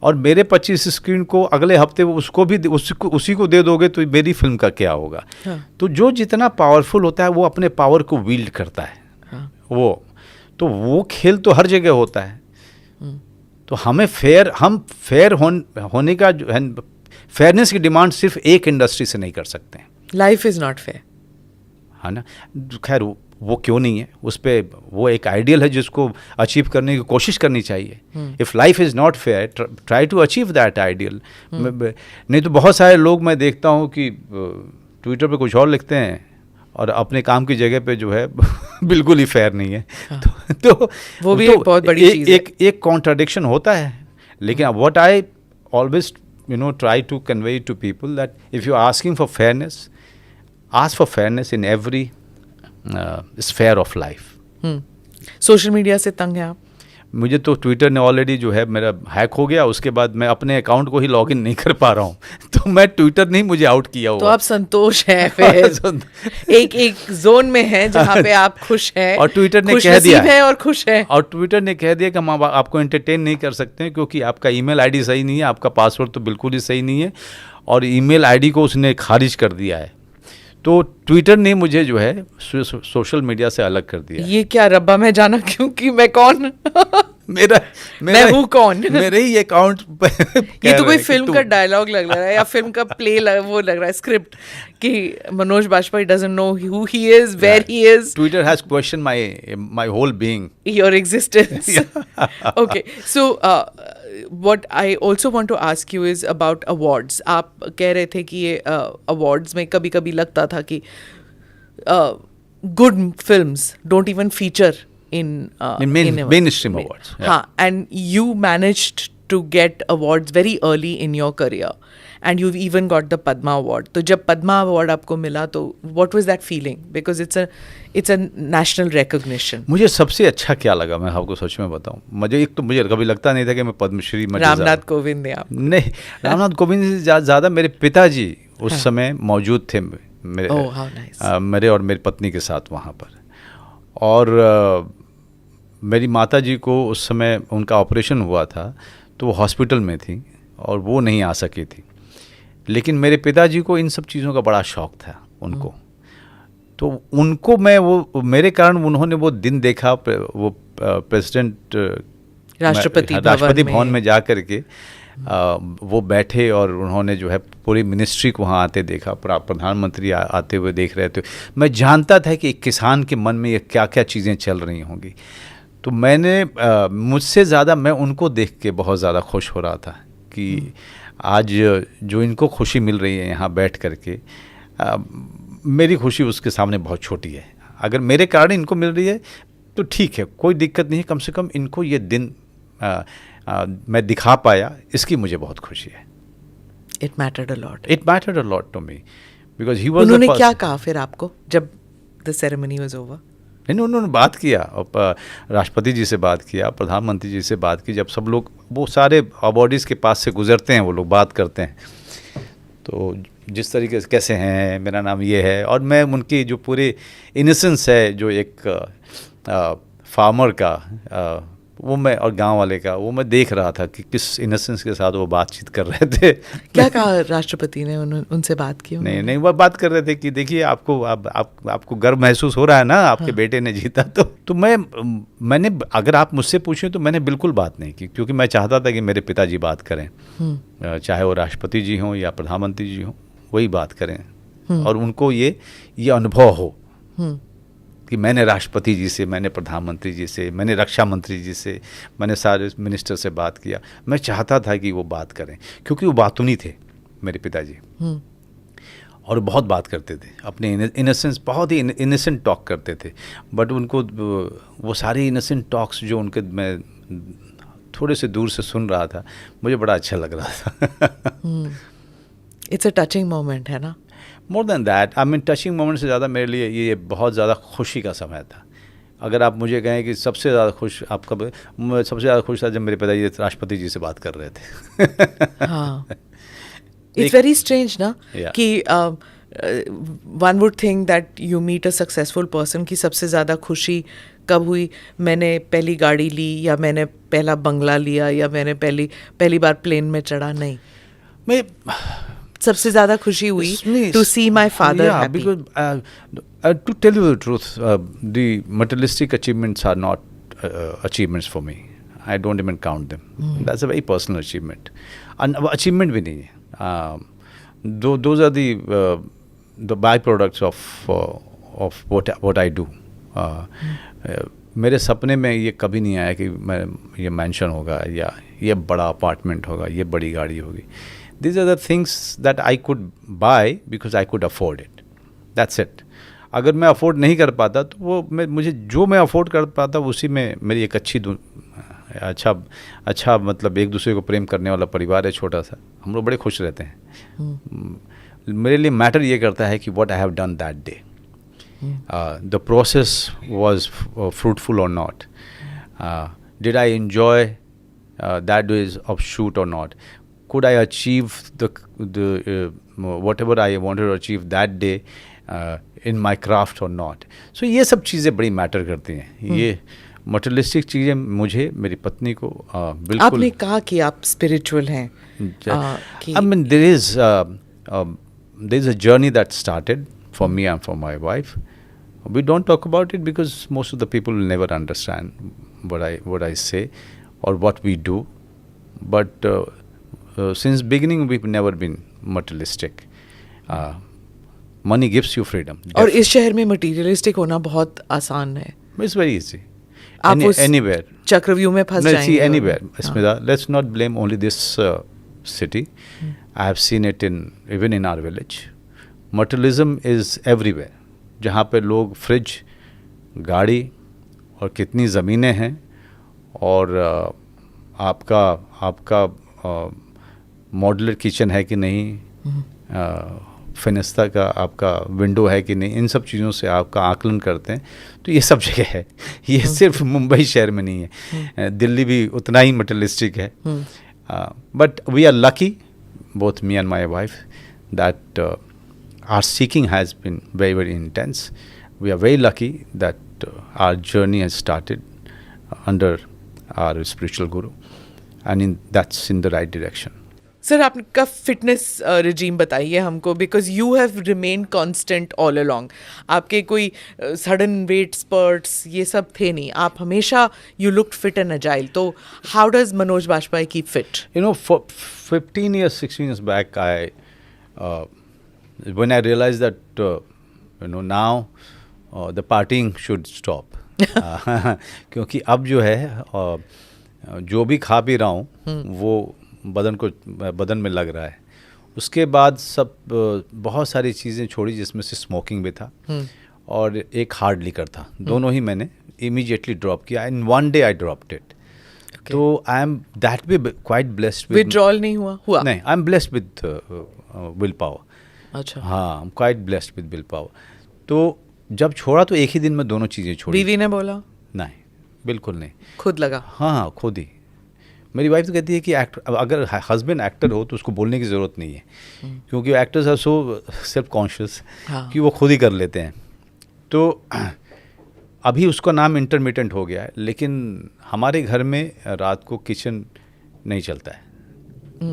और मेरे 25 स्क्रीन को अगले हफ्ते वो उसको भी उसी को दे दोगे तो मेरी फिल्म का क्या होगा? हाँ. तो जो जितना पावरफुल होता है वो अपने पावर को विल्ड करता है. हाँ. वो खेल तो हर जगह होता है. तो हम फेयर होने का जो है, फेयरनेस की डिमांड सिर्फ एक इंडस्ट्री से नहीं कर सकते हैं. लाइफ इज नॉट फेयर, है ना. खैर वो क्यों नहीं है, उस पे वो एक आइडियल है जिसको अचीव करने की कोशिश करनी चाहिए. If life is not fair, try to achieve that ideal. नहीं तो बहुत सारे लोग मैं देखता हूँ कि ट्विटर पे कुछ और लिखते हैं और अपने काम की जगह पे जो है बिल्कुल ही फेयर नहीं है. हाँ. तो वो भी एक बहुत बड़ी चीज़ है. एक कॉन्ट्राडिक्शन होता है. लेकिन what I always try to convey to people that if you're asking for fairness, ask for fairness in every sphere of life. Social media से तंग है आप? मुझे तो ट्विटर ने ऑलरेडी जो है मेरा हैक हो गया, उसके बाद मैं अपने अकाउंट को ही लॉगिन नहीं कर पा रहा हूँ. तो मैं ट्विटर नहीं, मुझे आउट किया हुआ. तो आप संतोष हैं फिर. एक जोन में हैं जहाँ पे आप खुश हैं और ट्विटर ने कह दिया है और खुश हैं. और ट्विटर ने कह दिया कि हम आपको एंटरटेन नहीं कर सकते हैं क्योंकि आपका ईमेल आईडी सही नहीं है, आपका पासवर्ड तो बिल्कुल ही सही नहीं है, और ईमेल आईडी को उसने खारिज कर दिया है. तो ट्विटर ने मुझे जो है सोशल मीडिया से अलग कर दिया. ये क्या रब्बा मैं जाना क्योंकि मैं कौन? मैं हूँ कौन? मेरे ही अकाउंट ये तो कोई फिल्म का डायलॉग लग रहा है या फिल्म का प्ले वो लग रहा है, स्क्रिप्ट, कि Manoj Bajpayee doesn't know who he is, where he is. Twitter has question my whole being, your existence. Okay, so what I also want to ask you is about awards. आप कह रहे थे कि ये awards में कभी कभी लगता था कि good films don't even feature in mainstream awards. हाँ, and you managed to get awards very early in your career and you've even got the Padma Award. तो जब Padma Award आपको मिला तो what was that feeling? Because it's a national recognition. मुझे सबसे अच्छा क्या लगा, मैं आपको सच में बताऊं, मुझे कभी लगता नहीं था कि मैं पद्मश्री रामनाथ कोविंद ने आप नहीं, रामनाथ कोविंद से ज़्यादा मेरे पिताजी उस समय मौजूद थे मेरे और मेरी पत्नी के साथ वहाँ पर. और मेरी माता जी को उस समय उनका ऑपरेशन हुआ था तो वो हॉस्पिटल में थी और वो नहीं आ सकी थी. लेकिन मेरे पिताजी को इन सब चीज़ों का बड़ा शौक़ था उनको. तो उनको मेरे कारण उन्होंने वो दिन देखा, वो प्रेसिडेंट राष्ट्रपति भवन में जा कर के वो बैठे और उन्होंने जो है पूरी मिनिस्ट्री को वहाँ आते देखा, प्रधानमंत्री आते हुए देख रहे थे. मैं जानता था कि एक किसान के मन में ये क्या क्या चीज़ें चल रही होंगी. तो मुझसे ज़्यादा मैं उनको देख के बहुत ज़्यादा खुश हो रहा था कि आज जो इनको खुशी मिल रही है यहाँ बैठ कर के, मेरी खुशी उसके सामने बहुत छोटी है. अगर मेरे कारण इनको मिल रही है तो ठीक है, कोई दिक्कत नहीं है, कम से कम इनको ये दिन मैं दिखा पाया, इसकी मुझे बहुत खुशी है. It mattered a lot. It mattered a lot to me because he was. उन्होंने क्या कहा फिर आपको जब the ceremony was over? नहीं, उन्होंने बात किया, और राष्ट्रपति जी से बात किया, प्रधानमंत्री जी से बात की. जब सब लोग वो सारे अवार्डीज़ के पास से गुजरते हैं, वो लोग बात करते हैं, तो जिस तरीके से कैसे हैं, मेरा नाम ये है, और मैं उनकी जो पूरी इनोसेंस है, जो एक फार्मर का वो मैं, और गांव वाले का वो मैं देख रहा था कि किस इनोसेंस के साथ वो बातचीत कर रहे थे. क्या कहा राष्ट्रपति ने, उनसे बात की? नहीं, वो बात कर रहे थे कि देखिए आपको गर्व महसूस हो रहा है ना, आपके बेटे ने जीता. तो मैंने अगर आप मुझसे पूछें तो मैंने बिल्कुल बात नहीं की, क्योंकि मैं चाहता था कि मेरे पिताजी बात करें, चाहे वो राष्ट्रपति जी हों या प्रधानमंत्री जी हों, वही बात करें और उनको ये अनुभव हो कि मैंने राष्ट्रपति जी से, मैंने प्रधानमंत्री जी से, मैंने रक्षा मंत्री जी से, मैंने सारे मिनिस्टर से बात किया. मैं चाहता था कि वो बात करें, क्योंकि वो बातूनी थे मेरे पिताजी, और बहुत बात करते थे, अपने इनोसेंस, बहुत ही इनोसेंट टॉक करते थे. बट उनको वो सारे इनोसेंट टॉक्स जो उनके मैं थोड़े से दूर से सुन रहा था, मुझे बड़ा अच्छा लग रहा था. इट्स अ टचिंग मोमेंट है ना. More than that, I mean touching moment से ज़्यादा मेरे लिए ये बहुत ज़्यादा खुशी का समय था. अगर आप मुझे कहें कि सबसे ज़्यादा खुश मैं सबसे ज़्यादा खुश था जब मेरे पिताजी राष्ट्रपति जी से बात कर रहे थे. हाँ, इट्स वेरी स्ट्रेंज ना कि one would think that you meet a successful person की सबसे ज़्यादा खुशी कब हुई मैंने पहली गाड़ी ली या मैंने पहला बंगला लिया या मैंने पहली बार प्लेन में चढ़ा? नहीं, मैं सबसे ज्यादा खुशी हुई to see my father happy. Because to tell you the truth, the materialistic achievements are not achievements for me. I don't even count them. That's a very personal achievement. And achievement भी नहीं है. Those are the byproducts of what I do. मेरे सपने में ये कभी नहीं आया कि मैं ये मैंशन होगा या ये बड़ा अपार्टमेंट होगा, ये बड़ी गाड़ी होगी. These are the things that I could buy because I could afford it. That's it. अगर मैं अफोर्ड नहीं कर पाता तो वो मुझे जो मैं अफोर्ड कर पाता उसी में मेरी एक अच्छा मतलब एक दूसरे को प्रेम करने वाला परिवार है छोटा सा. हम लोग बड़े खुश रहते हैं. मेरे लिए मैटर ये करता है कि what I have done that day. The process was fruitful or not. Did I enjoy that days of shoot or not? Could I achieve the whatever I wanted to achieve that day in my craft or not? So ये सब चीज़ें बड़ी matter करती हैं. ये materialistic चीज़ें मुझे मेरी पत्नी को बिल्कुल. आपने कहा कि आप स्पिरिचुअल हैं. I mean there is a journey that started for me and for my wife. We don't talk about it because most of the people will never understand what I say or what we do. But since beginning we've never been materialistic. Money gives you freedom. और इस शहर में materialistic होना बहुत आसान है. It's very easy. आप Anywhere. चक्रव्यूह में फंस जाएंगे. See anywhere. Smita, let's not blame only this city. I have seen it even in our village. Materialism is everywhere. जहाँ पे लोग फ्रिज, गाड़ी और कितनी ज़मीनें हैं और आपका मॉड्यूलर किचन है कि नहीं, फिनिस्ता का आपका विंडो है कि नहीं, इन सब चीज़ों से आपका आकलन करते हैं. तो ये सब जगह है. ये सिर्फ मुंबई शहर में नहीं है. दिल्ली भी उतना ही मटेरियलिस्टिक है. But we are lucky, both me and my wife, that our seeking has been very, very intense. We are very lucky that our journey has started under our spiritual guru, and that's in the right direction. Sir, आपका fitness regime बताइए हमको, because you have remain constant all along. आपके कोई sudden wait sprouts ये सब थे नहीं. आप हमेशा you looked fit and agile. तो how does Manoj Bajpayee keep fit? You know, for 15 years, 16 years back, when I realized that now the partying should stop. क्योंकि अब जो है जो भी खा पी रहा हूँ वो बदन में लग रहा है. उसके बाद सब बहुत सारी चीज़ें छोड़ी, जिसमें से स्मोकिंग भी था और एक हार्ड लिकर था. दोनों ही मैंने इमीडिएटली ड्रॉप किया. In one day I dropped it. तो I am that be quite blessed. Withdrawal नहीं हुआ? नहीं, I am blessed with will power. अच्छा. हाँ, I am quite blessed with will power. तो जब छोड़ा तो एक ही दिन में दोनों चीज़ें छोड़ी. बीवी ने बोला? नहीं, बिल्कुल नहीं. खुद लगा? हाँ, खुद ही. मेरी वाइफ तो कहती है कि अगर हस्बैंड एक्टर हो तो उसको बोलने की ज़रूरत नहीं है, क्योंकि actors are so self conscious कि वो खुद ही कर लेते हैं. तो अभी उसका नाम इंटरमिटेंट हो गया है, लेकिन हमारे घर में रात को किचन नहीं चलता है,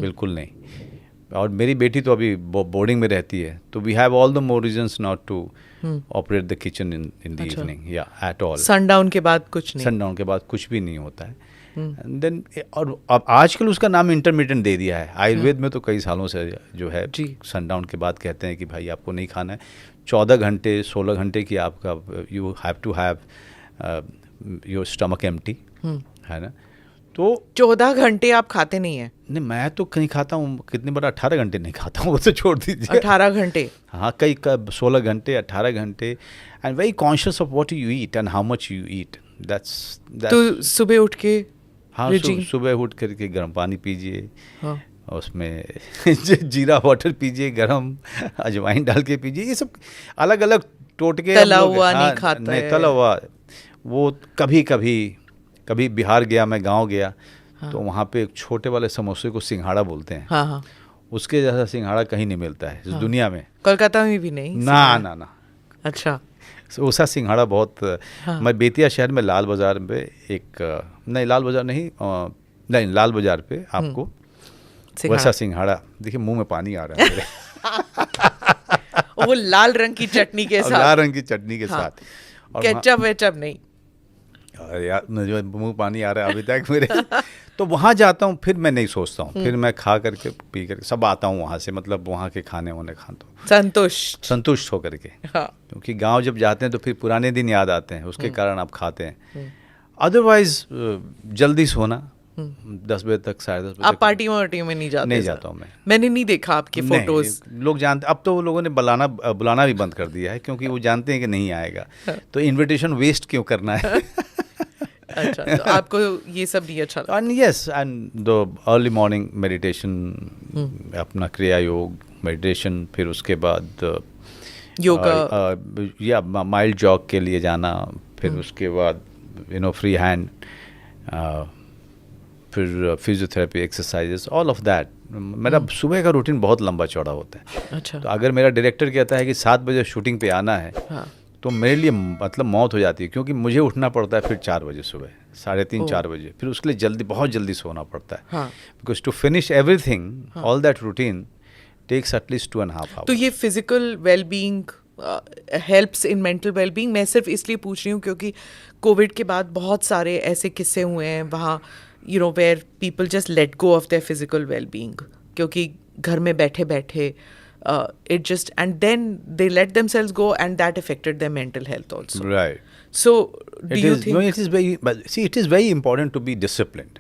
बिल्कुल नहीं. और मेरी बेटी तो अभी बोर्डिंग में रहती है, तो we have all the more reasons not to operate the kitchen in the evening या एट ऑल. सनडाउन के बाद कुछ नहीं? सनडाउन के बाद कुछ भी नहीं होता है. देन और अब आजकल उसका नाम इंटरमीडिएट दे दिया है. आयुर्वेद में तो कई सालों से जो है सनडाउन के बाद कहते हैं कि भाई आपको नहीं खाना है. 14 घंटे 16 घंटे की आपका you have to have your stomach empty, है ना. तो 14 घंटे आप खाते नहीं हैं? नहीं, मैं तो कहीं खाता हूँ. कितनी बार 18 घंटे नहीं खाता हूँ, वो तो छोड़ दीजिए. 18 घंटे? हाँ, कई 16 घंटे 18 घंटे. And very conscious of what you eat and how much you eat. That's तो सुबह उठ के? हाँ, सुबह उठ करके गर्म पानी पीजिए. हाँ. उसमें जीरा वाटर पीजिए, गरम अजवाइन डाल के पीजिए. ये सब अलग अलग टोटके. तला हुआ नहीं खाता है? तला हुआ वो कभी बिहार गया, मैं गांव गया. हाँ. तो वहाँ पे एक छोटे वाले समोसे को सिंघाड़ा बोलते हैं. हाँ हाँ. उसके जैसा सिंघाड़ा कहीं नहीं मिलता है इस दुनिया में. कोलकाता में भी नहीं? ना. अच्छा. ऊषा सिंघाड़ा बहुत हाँ। मैं बेतिया शहर में लाल बाज़ार पे नहीं लाल बाज़ार नहीं लाल बाज़ार पे आपको वैसा सिंघाड़ा देखिए, मुंह में पानी आ रहा है मेरे। वो लाल रंग की चटनी के साथ, लाल रंग की चटनी के हाँ। साथ, और केचप वेचप नहीं। अरे यार मुझे मुंह पानी आ रहा है अभी तक मेरे। तो वहाँ जाता हूँ, फिर मैं नहीं सोचता हूँ, फिर मैं खा करके पी करके सब आता हूँ वहाँ से, मतलब वहाँ के खाने वाने खाता हूँ संतुष्ट होकर के। हाँ। क्योंकि गांव जब जाते हैं तो फिर पुराने दिन याद आते हैं, उसके कारण आप खाते हैं। अदरवाइज जल्दी सोना, 10 बजे तक 10:30 बजे। आप पार्टी में नहीं जाते? नहीं जाता हूँ मैं। मैंने नहीं देखा आपके फोटोज। लोग जानते, अब तो लोगों ने बुलाना भी बंद कर दिया है, क्योंकि वो जानते हैं कि नहीं आएगा, तो इनविटेशन वेस्ट क्यों करना है। अच्छा, तो आपको ये सब नहीं अच्छा लगता? Yes, and the early morning meditation, अपना क्रिया योग मेडिटेशन, फिर उसके बाद योगा या माइल्ड जॉग के लिए जाना, फिर उसके बाद फ्री हैंड, फिर physiotherapy exercises, all of that. मेरा सुबह का रूटीन बहुत लंबा चौड़ा होता है। अच्छा। तो अगर मेरा डायरेक्टर कहता है कि 7 बजे शूटिंग पे आना है, हाँ। तो मेरे लिए मतलब मौत हो जाती है, क्योंकि मुझे उठना पड़ता है फिर 4 बजे सुबह, 3:30-4 बजे, फिर उसके लिए बहुत जल्दी सोना पड़ता है। हाँ। Because to finish everything, all that routine takes at least 2.5 hours. तो ये physical wellbeing helps in mental wellbeing. मैं सिर्फ इसलिए पूछ रही हूँ क्योंकि कोविड के बाद बहुत सारे ऐसे किस्से हुए हैं वहाँ, where people just let go of their physical wellbeing, क्योंकि घर में बैठे बैठे it just, and then they let themselves go, and that affected their mental health also. Right. So do you think? No, it is very important to be disciplined.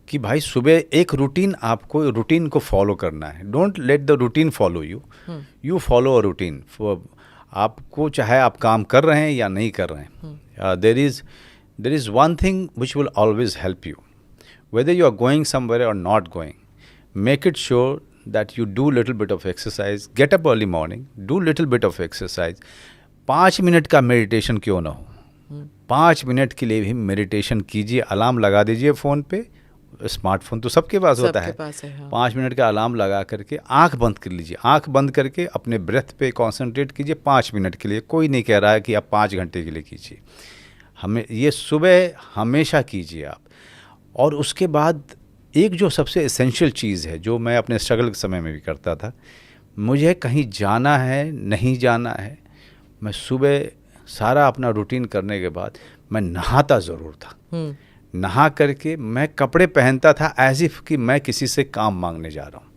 कि भाई सुबह एक routine, आपको रूटीन को फॉलो करना है। Don't let the routine follow you, you follow a routine. आपको चाहे आप काम कर रहे हैं या नहीं कर रहे हैं, there is one thing which will always help you, whether you are going somewhere or not going, make it sure that you do little bit of exercise, get up early morning, do little bit of exercise। 5 minute का meditation क्यों ना हो, 5 minute के लिए भी meditation कीजिए। Alarm लगा दीजिए फ़ोन पे, स्मार्टफोन तो सबके पास होता है, 5 मिनट का अलार्म लगा करके आंख बंद कर लीजिए। आंख बंद करके अपने ब्रेथ पे कॉन्सेंट्रेट कीजिए 5 मिनट के लिए। कोई नहीं कह रहा है कि आप 5 घंटे के लिए कीजिए, हमें ये सुबह हमेशा कीजिए आप। और उसके बाद एक जो सबसे एसेंशियल चीज़ है, जो मैं अपने स्ट्रगल के समय में भी करता था, मुझे कहीं जाना है नहीं जाना है, मैं सुबह सारा अपना रूटीन करने के बाद मैं नहाता ज़रूर था। नहा करके मैं कपड़े पहनता था एज इफ़ कि मैं किसी से काम मांगने जा रहा हूँ,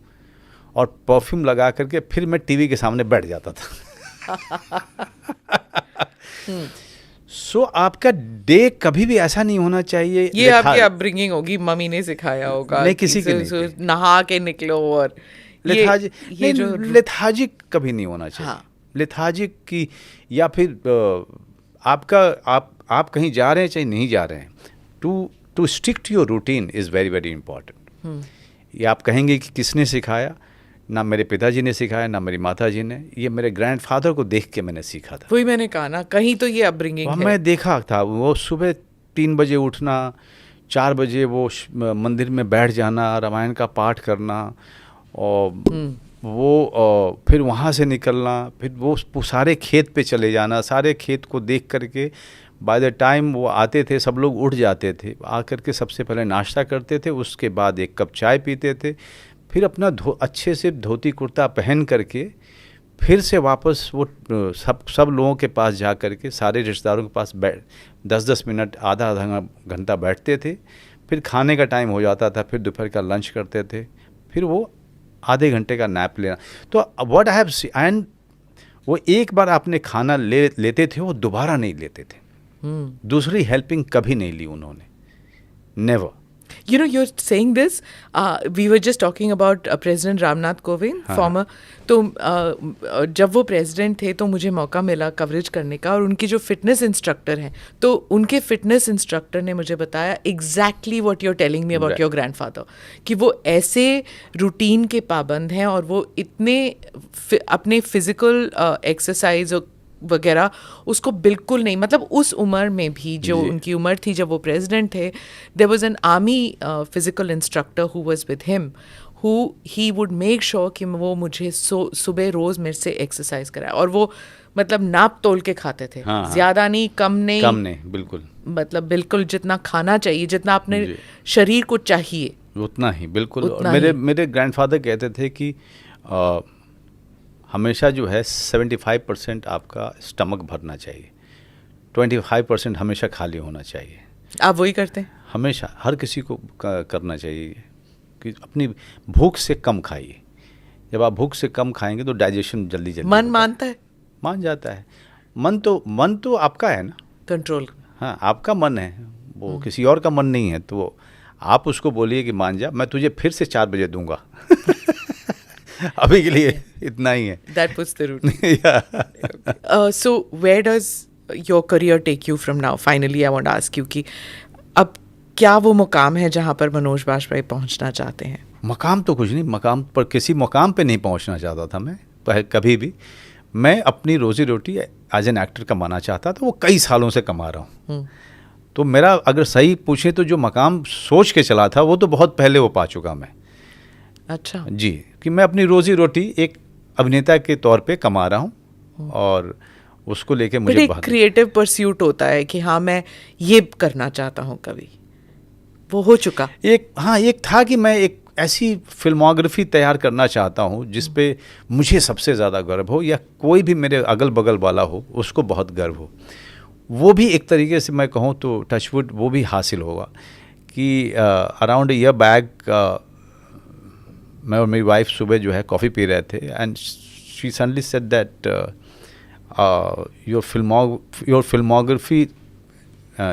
और परफ्यूम लगा करके फिर मैं टीवी के सामने बैठ जाता था। सो आपका डे कभी भी ऐसा नहीं होना चाहिए। ये आपकी अपब्रिंगिंग होगी, मम्मी ने सिखाया होगा। नहीं, किसी के नहीं। नहा के निकलो, और लेथाजिक कभी नहीं होना चाहिए। हाँ। लेथाजिक की, या फिर आप कहीं जा रहे हैं चाहे नहीं जा रहे हैं, to stick to your routine is very very important. ये आप कहेंगे कि किसने सिखाया, ना मेरे पिताजी ने सिखाया, ना मेरी माताजी ने, ये मेरे ग्रैंडफादर को देख के मैंने सीखा था। वही मैंने कहा ना, कहीं तो ये अपब्रिंगिंग है। मैं देखा था, वो सुबह 3 बजे उठना, 4 बजे वो मंदिर में बैठ जाना, रामायण का पाठ करना, और वो फिर वहाँ से निकलना, फिर वो सारे खेत पे चले जाना, सारे खेत को देख करके बाय द टाइम वो आते थे सब लोग उठ जाते थे, आकर के सबसे पहले नाश्ता करते थे, उसके बाद 1 कप चाय पीते थे, फिर अपना अच्छे से धोती कुर्ता पहन करके फिर से वापस वो सब लोगों के पास जा करके, सारे रिश्तेदारों के पास 10-10 मिनट आधा घंटा बैठते थे। फिर खाने का टाइम हो जाता था, फिर दोपहर का लंच करते थे, फिर वो आधे घंटे का नैप लेना। तो what I have seen, and वो एक बार आपने खाना लेते थे, वो दोबारा नहीं लेते थे। दूसरी हेल्पिंग कभी नहीं ली उन्होंने, never. You're saying this, we were just talking about President Ramnath Kovind, former. तो जब वो प्रेसिडेंट थे तो मुझे मौका मिला कवरेज करने का, और उनकी जो फिटनेस इंस्ट्रक्टर हैं, तो उनके फिटनेस इंस्ट्रक्टर ने मुझे बताया exactly what you're telling me about your grandfather, कि वो ऐसे रूटीन के पाबंद हैं, और वो इतने अपने फिजिकल एक्सरसाइज वगैरह उसको बिल्कुल नहीं, मतलब उस उम्र में भी जो उनकी उम्र थी जब वो प्रेसिडेंट थे, there was an army physical instructor who was with him, who he would make sure कि वो मुझे सुबह रोज मेरे से एक्सरसाइज कराए, और वो मतलब नाप तोल के खाते थे, हाँ, ज्यादा नहीं, कम नहीं, बिल्कुल, मतलब बिल्कुल जितना खाना चाहिए, जितना अपने शरीर को चाहिए उतना ही, बिल्कुल। और उतना मेरे ग्रैंडफादर कहते थे कि हमेशा जो है 75% आपका स्टमक भरना चाहिए, 25% हमेशा खाली होना चाहिए। आप वही करते हैं? हमेशा हर किसी को करना चाहिए कि अपनी भूख से कम खाइए। जब आप भूख से कम खाएंगे तो डाइजेशन जल्दी मन होता है। मानता है? मान जाता है। मन तो आपका है ना, कंट्रोल। हाँ, आपका मन है वो, किसी और का मन नहीं है। तो आप उसको बोलिए कि मान जा, मैं तुझे फिर से 4 बजे दूंगा। अभी के लिए इतना ही है। That puts the routine. So where does your career take you from now? Finally, I want to ask you कि अब क्या वो मुकाम है जहाँ पर मनोज बाजपेयी पहुँचना चाहते हैं? मकाम तो कुछ नहीं, मकाम पर किसी मकाम पे नहीं पहुँचना चाहता था मैं कभी भी। मैं अपनी रोजी रोटी एज एन एक्टर कमाना चाहता था, वो कई सालों से कमा रहा हूँ। तो मेरा अगर सही पूछे तो जो मकाम सोच के चला था वो तो बहुत पहले वो पा चुका मैं। अच्छा जी, कि मैं अपनी रोजी रोटी एक अभिनेता के तौर पे कमा रहा हूँ और उसको लेके मुझे बहुत क्रिएटिव परस्यूट होता है कि हाँ मैं ये करना चाहता हूँ, कभी वो हो चुका। एक था कि मैं एक ऐसी फिल्मोग्राफी तैयार करना चाहता हूँ जिस पे मुझे सबसे ज़्यादा गर्व हो, या कोई भी मेरे अगल बगल वाला हो उसको बहुत गर्व हो। वो भी एक तरीके से मैं कहूँ तो टचवुड वो भी हासिल होगा कि अराउंड ईयर बैक मैं और मेरी वाइफ सुबह जो है कॉफ़ी पी रहे थे and she suddenly said that your filmography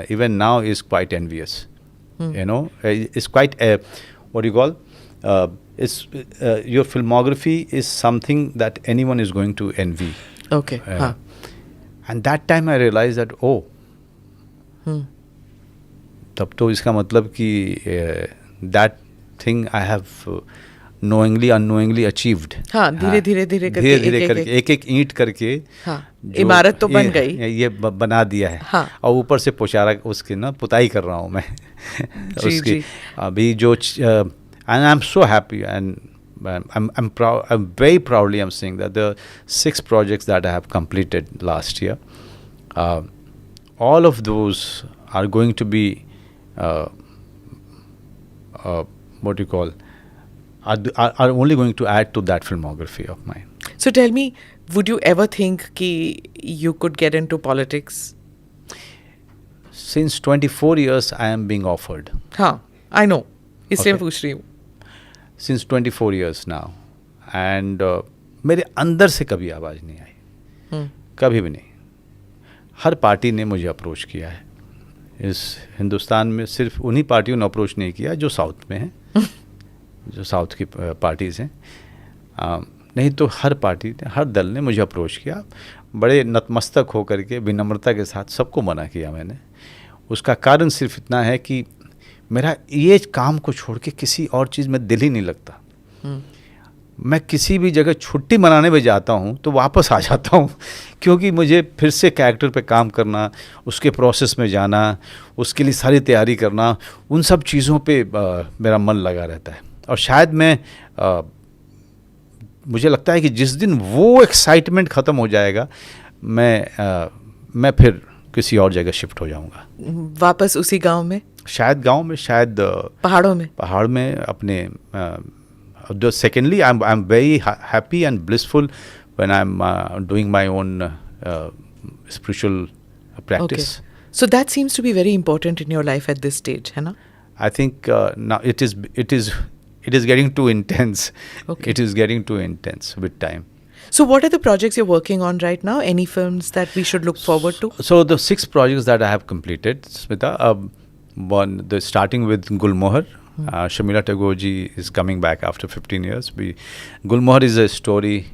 even now is quite envious. You know, it's quite what do you call? Your filmography is something that anyone is going to envy. Okay. And that time I realized that तब तो इसका मतलब कि that thing I have knowingly unknowingly achieved. हाँ, धीरे करके एक ईंट करके इमारत तो बन गई, ये बना दिया है। हाँ। और ऊपर से पोचारा उसकी ना पुताई कर रहा हूँ मैं। उसकी अभी जो and I'm so happy and I'm proud, I'm very proudly I'm saying that the 6 projects that I have completed last year, all of those are going to be what do you call, are only going to add to that filmography of mine. So tell me, would you ever think कि you could get into politics? Since 24 years I am being offered. हाँ, I know, इसलिए मैं पूछ रही हूँ। Since 24 years now, and मेरे अंदर से कभी आवाज़ नहीं आई, कभी भी नहीं। हर पार्टी ने मुझे अप्रोच किया है। इस हिंदुस्तान में सिर्फ उन्हीं पार्टियों ने अप्रोच नहीं किया जो साउथ में हैं, जो साउथ की पार्टीज़ हैं। नहीं तो हर पार्टी ने, हर दल ने मुझे अप्रोच किया। बड़े नतमस्तक होकर के, विनम्रता के साथ सबको मना किया मैंने। उसका कारण सिर्फ इतना है कि मेरा ये काम को छोड़ के किसी और चीज़ में दिल ही नहीं लगता। मैं किसी भी जगह छुट्टी मनाने में जाता हूँ तो वापस आ जाता हूँ, क्योंकि मुझे फिर से कैरेक्टर पे काम करना, उसके प्रोसेस में जाना, उसके लिए सारी तैयारी करना, उन सब चीज़ों पे मेरा मन लगा रहता है। और शायद मुझे लगता है कि जिस दिन वो एक्साइटमेंट ख़त्म हो जाएगा, मैं फिर किसी और जगह शिफ्ट हो जाऊँगा। वापस उसी गांव में, शायद पहाड़ में अपने secondly, I'm very happy and blissful when I'm doing my own spiritual practice. Okay. So that seems to be very important in your life at this stage, है ना? I think now it is getting too intense. Okay. It is getting too intense with time. So what are the projects you're working on right now? Any films that we should look forward to? So the 6 projects that I have completed, Smita, starting with Gulmohar. Shamila Tagore ji is coming back after 15 years. Gulmohar is a story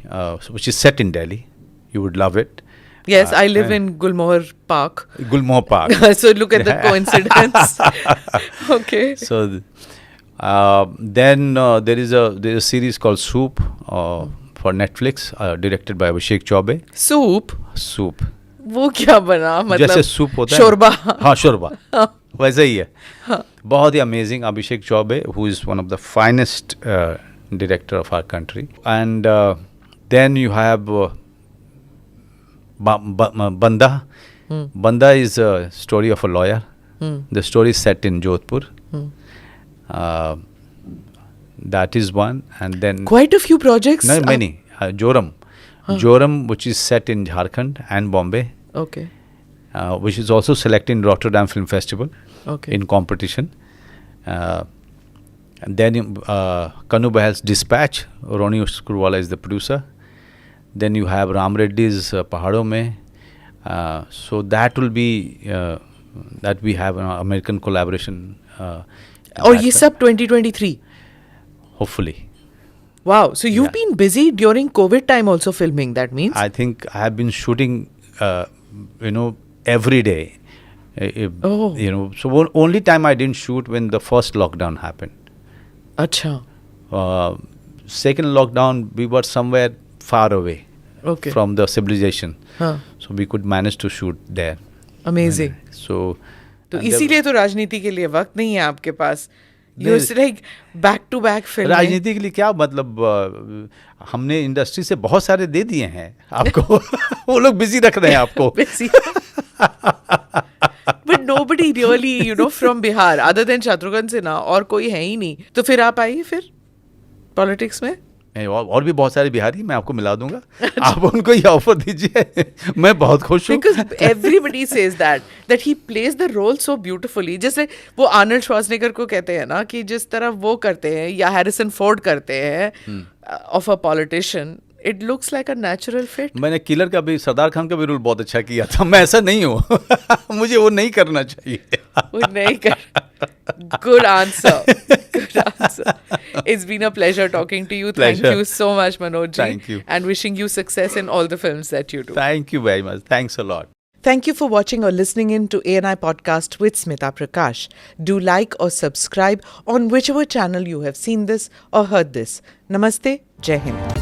which is set in Delhi. You would love it. Yes, I live in Gulmohar Park. Gulmohar Park. So look at the coincidence. Okay. So then there is a series called Soup for Netflix, directed by Abhishek Chaubey. Soup. वो क्या बना, मतलब जैसे soup होता है, शोरबा। हाँ, शोरबा वैसे ही है। बहुत ही amazing. Abhishek Chaubey, who is one of the finest director of our country. And then you have Banda. Banda is a story of a lawyer. The story is set in Jodhpur. That is one. And then quite a few projects. no, many. Joram. Joram, which is set in Jharkhand and Bombay, Okay. which is also selected in Rotterdam Film Festival Okay. in competition. And then Kanu Bahal's Dispatch. Roni Skurwala is the producer. Then you have Ram Reddy's Pahadon Mein. So that will be that we have an American collaboration. और ये सब 2023. Hopefully. Wow. So you've Yeah. been busy during COVID time also filming, that means? I think I have been shooting, every day. Oh. So only time I didn't shoot when the first lockdown happened. Acha. Second lockdown, we were somewhere far away Okay. from the civilization, हाँ. so we could manage to shoot there. Amazing. So, तो and there- इसीलिए तो राजनीति के लिए वक्त नहीं है आपके पास. You're नहीं। like back to back film. राजनीति के लिए क्या मतलब, हमने इंडस्ट्री से बहुत सारे दे दिए हैं आपको. वो लोग बिजी रख रहे हैं आपको. Busy. But nobody really, from Bihar, other than Shatrughan Sinha, और कोई है ही नहीं. तो फिर आप आइए फिर पॉलिटिक्स में. नहीं, और भी बहुत सारे बिहारी मैं आपको मिला दूंगा. आप उनको ही ऑफर दीजिए. मैं बहुत खुश हूँ. Because everybody says that he plays the role so beautifully. जैसे वो आर्नल्ड श्वार्ज़नेगर को कहते हैं ना कि जिस तरह वो करते हैं या हैरिसन फोर्ड करते हैं of a politician, it looks like a natural fit. मैंने किलर का भी, सरदार खान का भी रोल बहुत अच्छा किया था. मैं ऐसा नहीं हूँ. मुझे वो नहीं करना चाहिए. वो नहीं कर. Good answer. Good answer. It's been a pleasure talking to you. Pleasure. Thank you so much, Manoj ji. Thank you. And wishing you success in all the films that you do. Thank you very much. Thanks a lot. Thank you for watching or listening in to ANI Podcast with Smita Prakash. Do like or subscribe on whichever channel you have seen this or heard this. Namaste. Jai Hind.